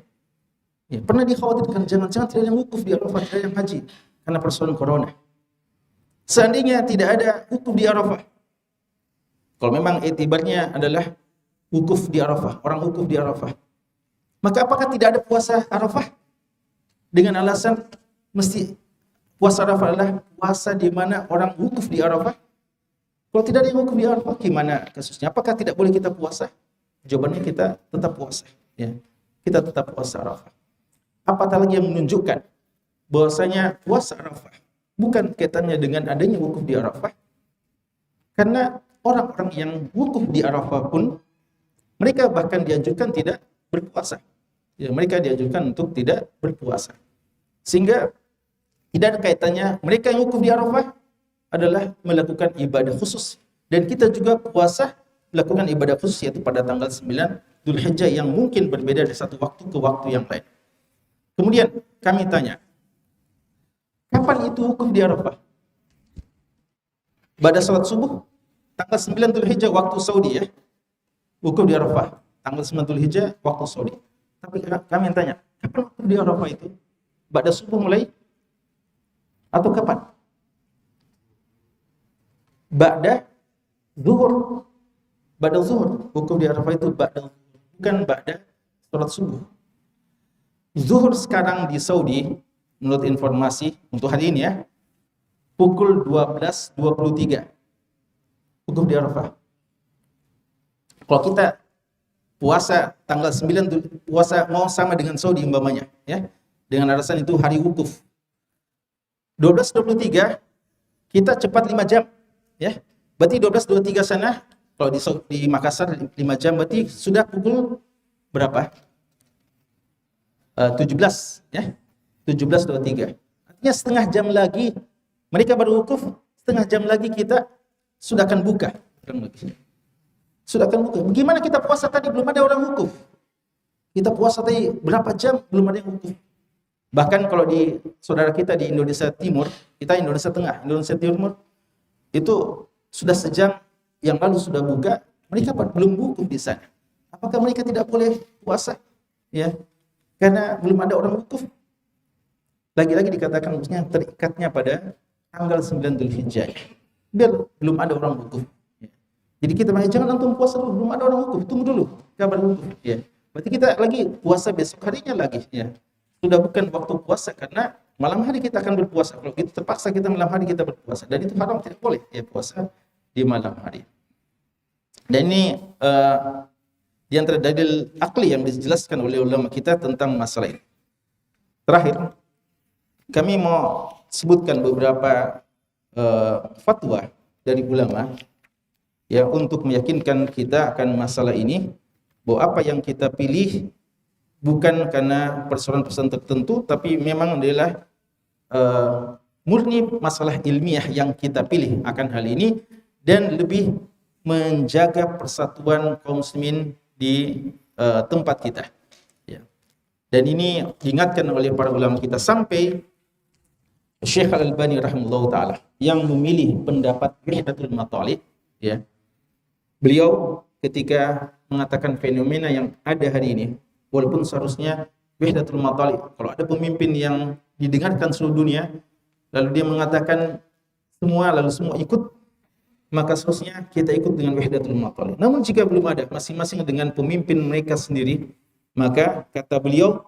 Ya, pernah dikhawatirkan jangan-jangan tidak ada yang wukuf di Arafah, tidak ada yang haji karena persoalan corona. Seandainya tidak ada wukuf di Arafah, kalau memang itibarnya adalah wukuf di Arafah, orang wukuf di Arafah, maka apakah tidak ada puasa Arafah? Dengan alasan mesti puasa Arafah adalah puasa di mana orang wukuf di Arafah. Kalau tidak ada yang wukuf di Arafah, gimana kasusnya? Apakah tidak boleh kita puasa? Jawabannya kita tetap puasa. Ya, kita tetap puasa Arafah. Apatah lagi yang menunjukkan bahwasanya puasa Arafah bukan kaitannya dengan adanya wukuf di Arafah, karena orang-orang yang wukuf di Arafah pun mereka bahkan dianjurkan tidak berpuasa. Ya, mereka dianjurkan untuk tidak berpuasa. Sehingga tidak ada kaitannya mereka yang wukuf di Arafah adalah melakukan ibadah khusus, dan kita juga puasa melakukan ibadah khusus yaitu pada tanggal 9 Dzulhijjah yang mungkin berbeda dari satu waktu ke waktu yang lain. Kemudian kami tanya, kapan itu wukuf di Arafah? Pada salat subuh tanggal 9 Dzulhijjah waktu Saudi ya. Wukuf di Arafah tanggal 9 Dzulhijjah waktu Saudi. Tapi kami tanya, kapan wukuf di Arafah itu? Pada subuh mulai atau kapan? Ba'da zuhur. Ba'da zuhur. Wukuf di Arafah itu ba'da zuhur, bukan ba'da salat subuh. Zuhur sekarang di Saudi, menurut informasi untuk hari ini ya, pukul 12.23. Wukuf di Arafah. Kalau kita puasa tanggal 9, puasa mau sama dengan Saudi umpamanya ya, dengan alasan itu hari wukuf. 12.23 kita cepat 5 jam ya. Berarti 12.23 sana kalau di Makassar 5 jam berarti sudah pukul berapa? 17 ya. 17.23. Artinya setengah jam lagi mereka baru wukuf, setengah jam lagi kita sudah akan buka. Sudah akan buka. Bagaimana kita puasa tadi belum ada orang wukuf? Kita puasa tadi berapa jam belum ada yang wukuf? Bahkan kalau di saudara kita di Indonesia Timur, kita Indonesia Tengah, Indonesia Timur itu sudah sejam yang lalu sudah buka, mereka belum wukuf di sana. Apakah mereka tidak boleh puasa? Ya, karena belum ada orang wukuf. Lagi-lagi dikatakan maksudnya terikatnya pada tanggal 9 Dzulhijjah. Biar belum ada orang wukuf. Ya. Jadi kita jangan antum puasa dulu, belum ada orang wukuf, tunggu dulu kabar wukuf. Ya. Berarti kita lagi puasa besok harinya lagi. Ya. Sudah bukan waktu puasa karena malam hari kita akan berpuasa. Kalau kita terpaksa kita malam hari kita berpuasa, dan itu haram, tidak boleh ya puasa di malam hari. Dan ini di antara dalil akli yang dijelaskan oleh ulama kita tentang masalah ini. Terakhir, kami mau sebutkan beberapa fatwa dari ulama ya untuk meyakinkan kita akan masalah ini, bahwa apa yang kita pilih bukan karena persoalan-persoalan tertentu, tapi memang adalah murni masalah ilmiah yang kita pilih akan hal ini, dan lebih menjaga persatuan kaum muslimin di tempat kita. Ya. Dan ini diingatkan oleh para ulama kita sampai Syekh Al-Albani rahimahullah ta'ala yang memilih pendapat Wahdatul Mathalib. Ya. Beliau ketika mengatakan fenomena yang ada hari ini, walaupun seharusnya Wahdatul Mathalib, kalau ada pemimpin yang didengarkan seluruh dunia, lalu dia mengatakan lalu semua ikut, maka seharusnya kita ikut dengan Wahdatul Mathalib. Namun jika belum ada, masing-masing dengan pemimpin mereka sendiri, maka kata beliau,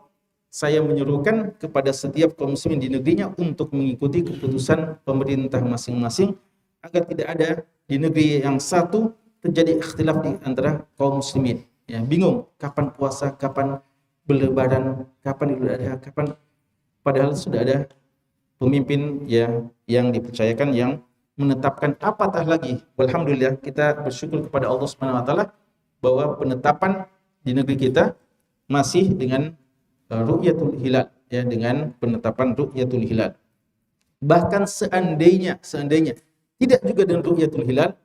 saya menyerukan kepada setiap kaum muslimin di negerinya untuk mengikuti keputusan pemerintah masing-masing, agar tidak ada di negeri yang satu terjadi ikhtilaf di antara kaum muslimin. Ya, bingung kapan puasa, kapan berlebaran, kapan Idul Adha, kapan, padahal sudah ada pemimpin ya yang dipercayakan yang menetapkan. Apatah lagi, alhamdulillah kita bersyukur kepada Allah Subhanahu wa taala bahwa penetapan di negeri kita masih dengan ru'yatul hilal ya, dengan penetapan ru'yatul hilal. Bahkan seandainya tidak juga dengan ru'yatul hilal,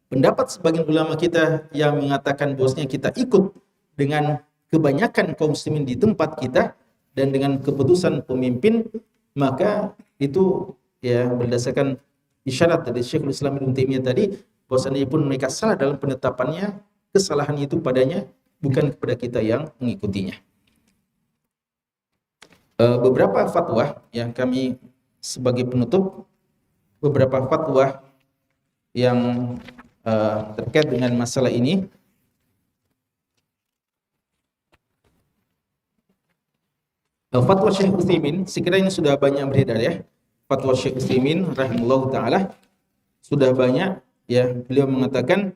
pendapat sebagian ulama kita yang mengatakan bahwasanya kita ikut dengan kebanyakan kaum muslimin di tempat kita dan dengan keputusan pemimpin, maka itu ya berdasarkan isyarat dari Syekhul Islam Ibnu Taimiyah tadi, bahwasanya pun mereka salah dalam penetapannya, kesalahan itu padanya, bukan kepada kita yang mengikutinya. Beberapa fatwa yang kami sebagai penutup, beberapa fatwa yang terkait dengan masalah ini. Fatwa Syekh Utsaimin, sekiranya sudah banyak beredar ya. Fatwa Syekh Utsaimin rahimahullahu taala sudah banyak ya. Beliau mengatakan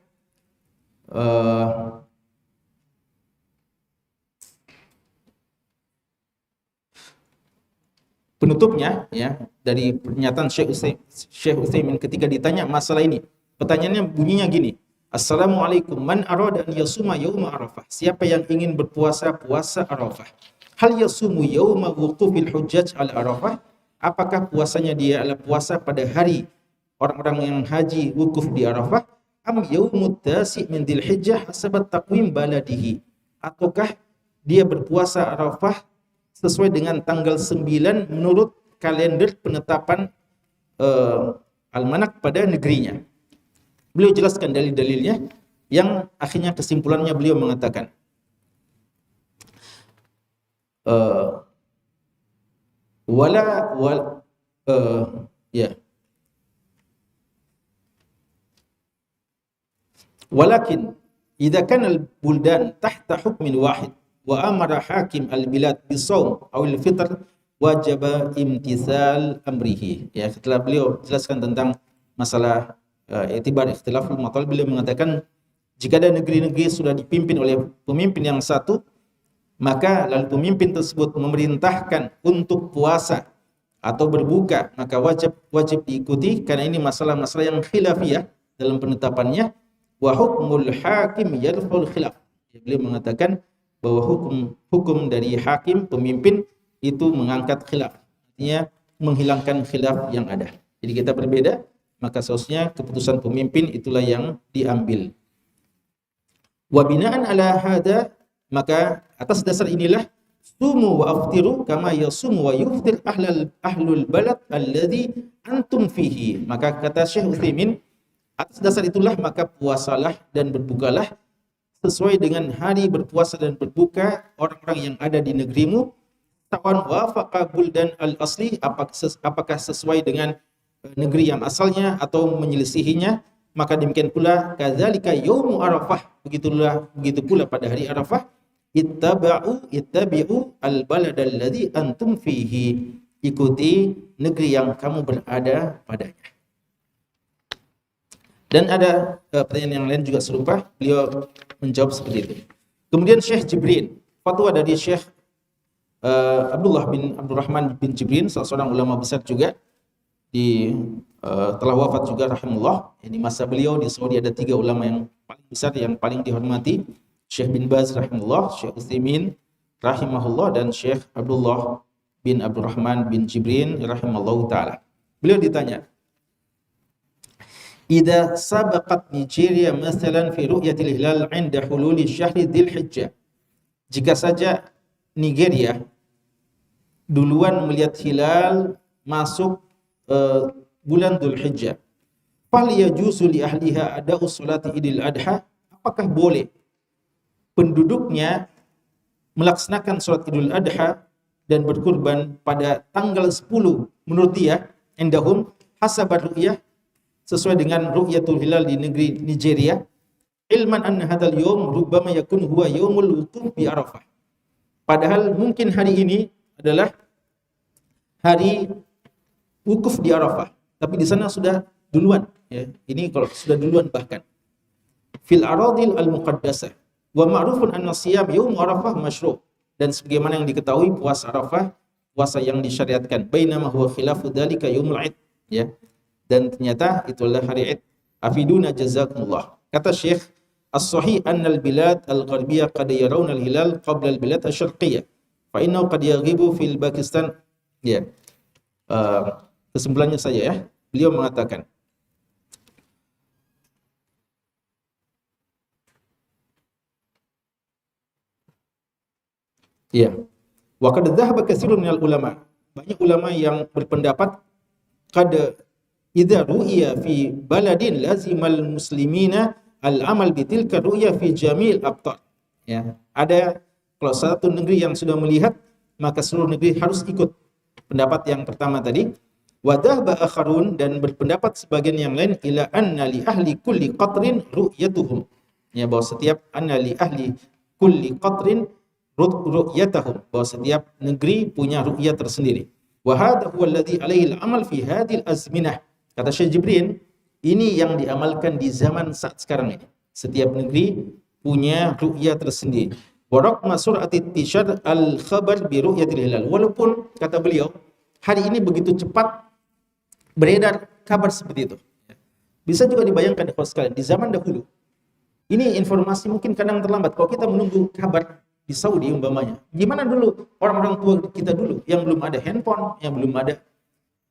penutupnya ya dari pernyataan Syekh Utsaimin ketika ditanya masalah ini. Pertanyaannya bunyinya gini. Assalamualaikum, man arada an yasuma yauma Arafah. Siapa yang ingin berpuasa puasa Arafah? Hal yasumu yauma wuqufil hujjaj al Arafah? Apakah puasanya dia adalah puasa pada hari orang-orang yang haji wukuf di Arafah? Am yaumut tasi' min Dzulhijjah hasabat taqwim baladihi? Ataukah dia berpuasa Arafah sesuai dengan tanggal 9 menurut kalender penetapan almanak pada negerinya? Beliau jelaskan dalil-dalilnya, yang akhirnya kesimpulannya beliau mengatakan walakin idza kana al-buldan tahta hukmin wahid wa amara hakim al-bilad bisawm aw al-fitr wajaba imtithal amrihi. Ya, setelah beliau jelaskan tentang masalah i'tibar ikhtilaful matal, beliau mengatakan jika ada negeri-negeri sudah dipimpin oleh pemimpin yang satu, maka lalu pemimpin tersebut memerintahkan untuk puasa atau berbuka, maka wajib diikuti, karena ini masalah-masalah yang khilafiyah dalam penetapannya. Wa hukmul hakim yarful khilaf. Beliau mengatakan bahwa hukum dari hakim, pemimpin, itu mengangkat khilaf, artinya menghilangkan khilaf yang ada. Jadi kita berbeda, maka seharusnya keputusan pemimpin itulah yang diambil. Wa bina'an ala hada, maka atas dasar inilah sumu wa aftiru kama yasumu wa yuftir ahlul balad alladhi antum fihi. Maka kata Syekh Utsaimin, atas dasar itulah maka puasalah dan berbukalah sesuai dengan hari berpuasa dan berbuka orang-orang yang ada di negerimu. Tawan wafaqa buldan al-asli, apakah sesuai dengan negeri yang asalnya atau menyelisihinya. Maka demikian pula kadzalika yaumu Arafah, begitu pula pada hari Arafah, ittabi'u al-balad alladhi antum fihi, ikuti negeri yang kamu berada padanya. Dan ada pertanyaan yang lain juga serupa, beliau menjawab seperti itu. Kemudian Syekh Jibrin, fatwa dari Syekh Abdullah bin Abdurrahman bin Jibrin, salah seorang ulama besar juga, telah wafat juga rahimahullah. Di masa beliau di Saudi ada 3 ulama yang paling besar, yang paling dihormati, Syekh bin Baz rahimahullah, Syekh Utsaimin rahimahullah, dan Syekh Abdullah bin Abdurrahman bin Jibrin rahimahullah taala. Beliau ditanya, idza sabaqat Nigeria masalan fi ru'yatil hilal 'inda hululi syahri Dzulhijjah. Jika saja Nigeria duluan melihat hilal masuk bulan Dzulhijjah, fal yajuzu li ahliha ada'u salati Idul Adha, apakah boleh penduduknya melaksanakan salat Idul Adha dan berkurban pada tanggal 10 menurut dia, indahum hasabat ru'yah, sesuai dengan ru'yatul hilal di negeri Nigeria, ilman anna hadzal yaum rubbama yakun huwa yaumul wuquf bi Arafah. Padahal mungkin hari ini adalah hari wukuf di Arafah, tapi di sana sudah duluan ya. Ini kalau sudah duluan bahkan fil aradil al muqaddasah wa ma'rufun anna siyam yaum Arafah masyru', dan sebagaimana yang diketahui puasa Arafah puasa yang disyariatkan, bainama huwa khilafu dzalika yaumul id ya, dan ternyata itulah hari id. Afiduna jazakumullah. Kata Syekh, as-sahih anna al-bilad al-gharbiyah qad yarawna al-hilal qabla al-bilad asy-syarqiyyah fa innahu qad yaghibu fil Pakistan ya. Kesimpulannya saja ya, beliau mengatakan ya, wa qad dhahaba katsirun minal ulama, banyak ulama yang berpendapat qad idza ru'ya fi baladin lazimal muslimina al-amal bitilka ru'ya fi jamil aqtar. Ya, ada kalau satu negeri yang sudah melihat, maka seluruh negeri harus ikut. Pendapat yang pertama tadi, wadah ba'akharun, dan berpendapat sebagian yang lain, ila anna li ahli kulli qatrin ru'yatuhum. Ya, bahwa setiap anna li ahli kulli qatrin ru'yatahum, bahwa setiap negeri punya ru'yah tersendiri. Wa hadha huwa alladhi alaihi al-amal fi hadhihi al-azminah. Kata Syekh Jibrin, ini yang diamalkan di zaman saat sekarang ini. Setiap negeri punya ru'yah tersendiri. Wa raqma sur'ati tishar al-khabar bi ru'yatil hilal. Walaupun kata beliau, hari ini begitu cepat beredar kabar seperti itu. Bisa juga dibayangkan kalau sekalian di zaman dahulu. Ini informasi mungkin kadang terlambat. Kalau kita menunggu kabar di Saudi umpamanya. Gimana dulu orang-orang tua kita dulu yang belum ada handphone, yang belum ada,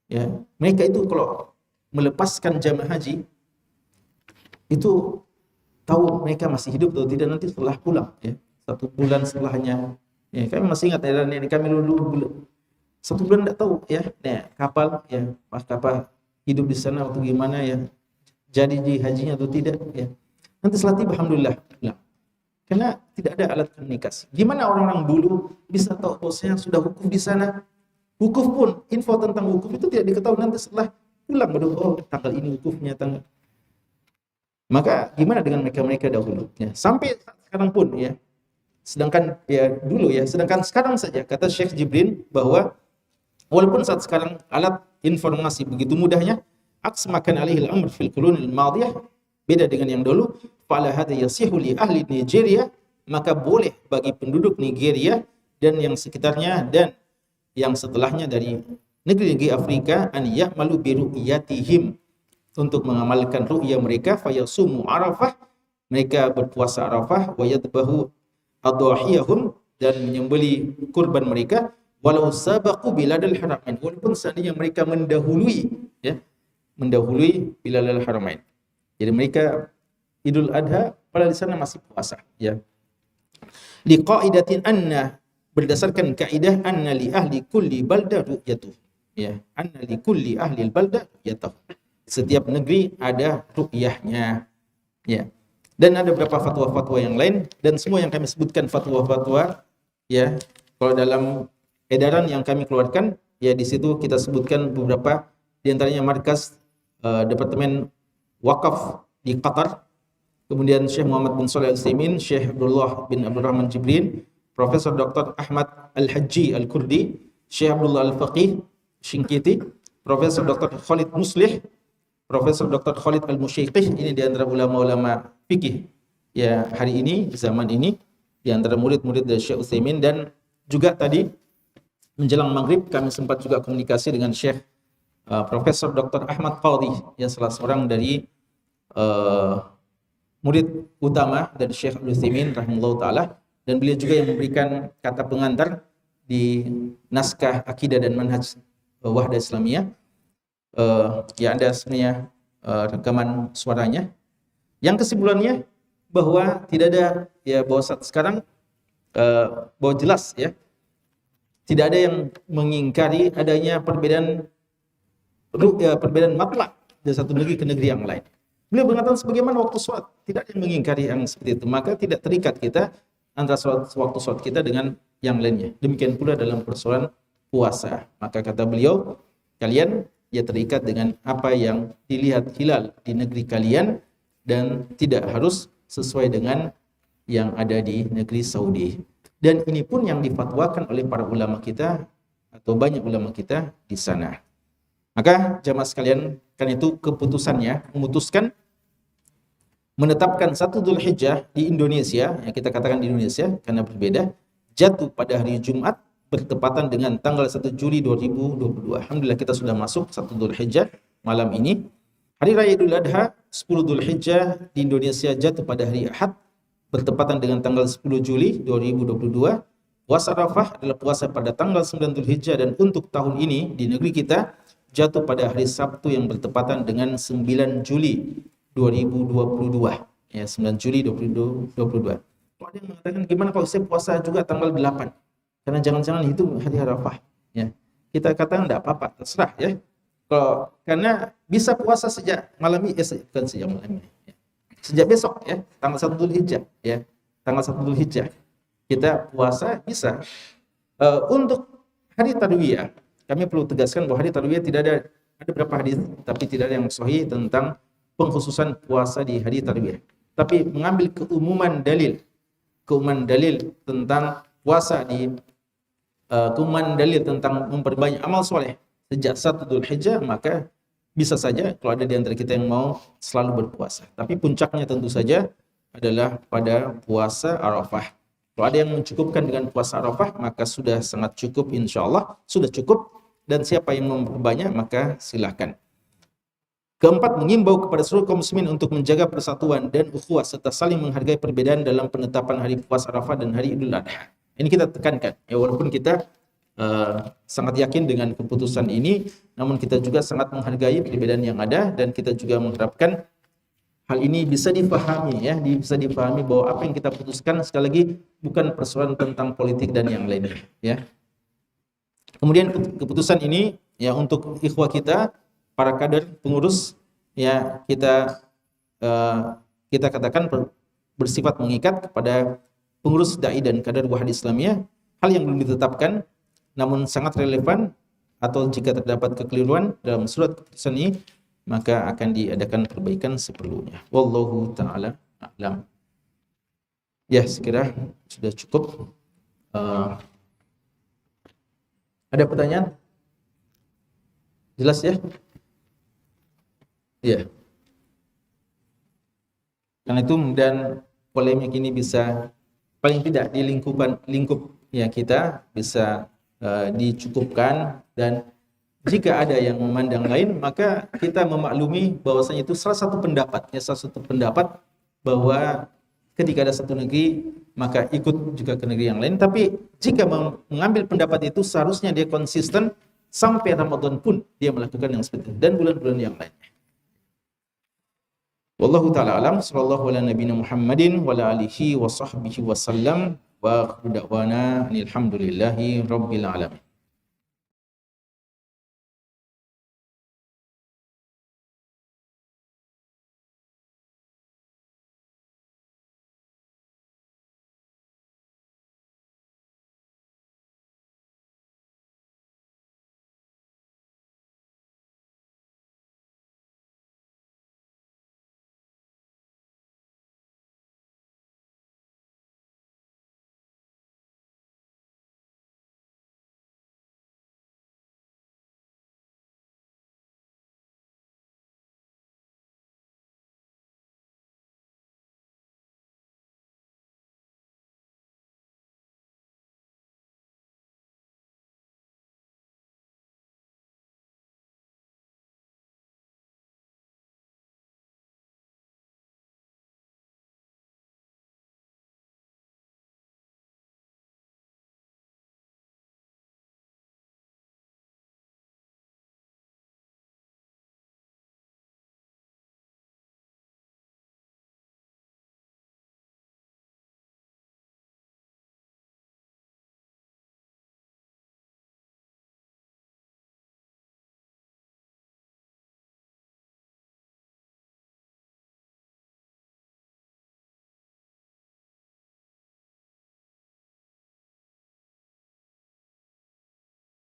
ya, mereka itu kalau melepaskan jamaah haji itu tahu mereka masih hidup atau tidak nanti setelah pulang, ya. 1 bulan setelahnya, ya, kami masih ingat ya, nenek kami dulu 1 bulan tidak tahu, ya, nah, kapal, ya, pas kapal hidup di sana atau gimana, ya, jadi di hajinya atau tidak, ya. Nanti setelah tiba alhamdulillah pulang. Karena tidak ada alat komunikasi. Gimana orang-orang dulu bisa tahu bahwasanya sudah wukuf di sana? Wukuf pun, info tentang wukuf itu tidak diketahui nanti setelah pulang, baru oh tanggal ini wukufnya, tanggal. Maka gimana dengan mereka-mereka dahulu, ya, sampai sekarang pun, ya, sedangkan ya dulu, ya, sedangkan sekarang saja kata Syekh Jibrin bahwa walaupun saat sekarang alat informasi begitu mudahnya, aksmakan alihil amr fil qurunil madiyah, beda dengan yang dulu, fala hadha yasihu li ahli Nigeria, maka boleh bagi penduduk Nigeria dan yang sekitarnya dan yang setelahnya dari negeri-negeri Afrika an ya'malu bi ru'yatihim, untuk mengamalkan ru'yah mereka, fayasumu Arafah, mereka berpuasa Arafah, wa yadbahu adhiyahum, dan menyembeli kurban mereka, walau sabaqu biladal haramain, walaupun seandainya mereka mendahului, ya, mendahului biladal haramain. Jadi mereka Idul Adha pada di sana masih puasa, ya. Liqaidatin anna, berdasarkan kaidah anna li ahli kulli balda ru'yatuh, ya, anna li kulli ahli balda ru'yatuh. Setiap negeri ada ru'yahnya, ya. Dan ada beberapa fatwa-fatwa yang lain, dan semua yang kami sebutkan fatwa-fatwa, ya, kalau dalam edaran yang kami keluarkan, ya, di situ kita sebutkan beberapa, di antaranya markas Departemen Wakaf di Qatar, kemudian Syekh Muhammad bin Shalih Al-Utsaimin, Syekh Abdullah bin Abdurrahman Jibrin, Profesor Dr. Ahmad Al-Hajji Al-Kurdi, Syekh Abdullah Al-Faqih Shinkiti, Profesor Dr. Khalid Muslih, Profesor Dr. Khalid Al-Musyaiqih, ini di antara ulama-ulama fikih, ya, hari ini, zaman ini, di antara murid-murid dari Syekh Utsaimin. Dan juga tadi menjelang maghrib kami sempat juga komunikasi dengan Syekh Profesor Dr. Ahmad Qadhi, yang salah seorang dari murid utama dari Syekh Utsaimin rahimahullah taala, dan beliau juga yang memberikan kata pengantar di naskah akidah dan manhaj Wahdah Islamiyah. Ya, ada sebenarnya rekaman suaranya yang kesimpulannya bahwa tidak ada, ya, bahwa saat sekarang bahwa jelas, ya, tidak ada yang mengingkari adanya perbedaan matlak dari satu negeri ke negeri yang lain. Beliau mengatakan sebagaimana waktu sholat, tidak ada yang mengingkari yang seperti itu, maka tidak terikat kita antara waktu sholat kita dengan yang lainnya. Demikian pula dalam persoalan puasa, maka kata beliau, kalian, ya, terikat dengan apa yang dilihat hilal di negeri kalian dan tidak harus sesuai dengan yang ada di negeri Saudi. Dan ini pun yang difatwakan oleh para ulama kita atau banyak ulama kita di sana. Maka jamaah sekalian, kan itu keputusannya memutuskan menetapkan 1 Dzulhijjah di Indonesia, yang kita katakan di Indonesia karena berbeda, jatuh pada hari Jumat bertepatan dengan tanggal 1 Juli 2022. Alhamdulillah kita sudah masuk 1 Dzulhijjah malam ini. Hari Raya Idul Adha 10 Dzulhijjah di Indonesia jatuh pada hari Ahad bertepatan dengan tanggal 10 Juli 2022. Puasa Arafah adalah puasa pada tanggal 9 Dzulhijjah, dan untuk tahun ini di negeri kita jatuh pada hari Sabtu yang bertepatan dengan 9 Juli 2022. Ya, 9 Juli 2022. Kalau ada yang mengatakan gimana kalau saya puasa juga tanggal 8? Karena jangan-jangan itu hari Arafah. Ya. Kita katakan tidak apa-apa, terserah, ya. Karena bisa puasa sejak malam ini, bukan sejak malam ini, ya. Sejak besok ya, tanggal 1 Dzulhijjah ya. Tanggal 1 Dzulhijjah kita puasa bisa. Untuk hari tarwiyah, kami perlu tegaskan bahwa hari tarwiyah tidak ada beberapa hadis tapi tidak ada yang sahih tentang pengkhususan puasa di hari tarwiyah. Tapi mengambil keumuman dalil tentang puasa keumuman dalil tentang memperbanyak amal soleh sejak 1 Dzulhijjah, maka bisa saja kalau ada di antara kita yang mau selalu berpuasa. Tapi puncaknya tentu saja adalah pada puasa Arafah. Kalau ada yang mencukupkan dengan puasa Arafah, maka sudah sangat cukup, insya Allah sudah cukup. Dan siapa yang memperbanyak, maka silakan. Keempat, mengimbau kepada seluruh kaum muslimin untuk menjaga persatuan dan ukhuwah serta saling menghargai perbedaan dalam penetapan hari puasa Arafah dan hari Idul Adha. Ini kita tekankan, ya, walaupun kita sangat yakin dengan keputusan ini, namun kita juga sangat menghargai perbedaan yang ada, dan kita juga mengharapkan hal ini bisa dipahami, ya, bisa dipahami bahwa apa yang kita putuskan sekali lagi bukan persoalan tentang politik dan yang lainnya, ya. Kemudian keputusan ini ya untuk ikhwah kita, para kader pengurus, ya, kita katakan bersifat mengikat kepada pengurus dai dan kader Wahadah Islamiyah, hal yang belum ditetapkan namun sangat relevan, atau jika terdapat kekeliruan dalam surat keputusan ini, maka akan diadakan perbaikan seperlunya. Wallahu ta'ala a'lam. Ya, sekira sudah cukup. Ada pertanyaan? Jelas ya? Ya. Karena itu, dan polemik ini bisa paling tidak di lingkup ya kita bisa dicukupkan, dan jika ada yang memandang lain, maka kita memaklumi bahwasanya itu salah satu pendapat bahwa ketika ada satu negeri maka ikut juga ke negeri yang lain. Tapi jika mengambil pendapat itu, seharusnya dia konsisten sampai Ramadan pun dia melakukan yang seperti itu, dan bulan-bulan yang lainnya. Wallahu ta'ala alam. Sallallahu ala nabiyina Muhammadin wa ala alihi wa sahbihi wa sallam. Wa akhiru da'wana alhamdulillahi rabbil alamin.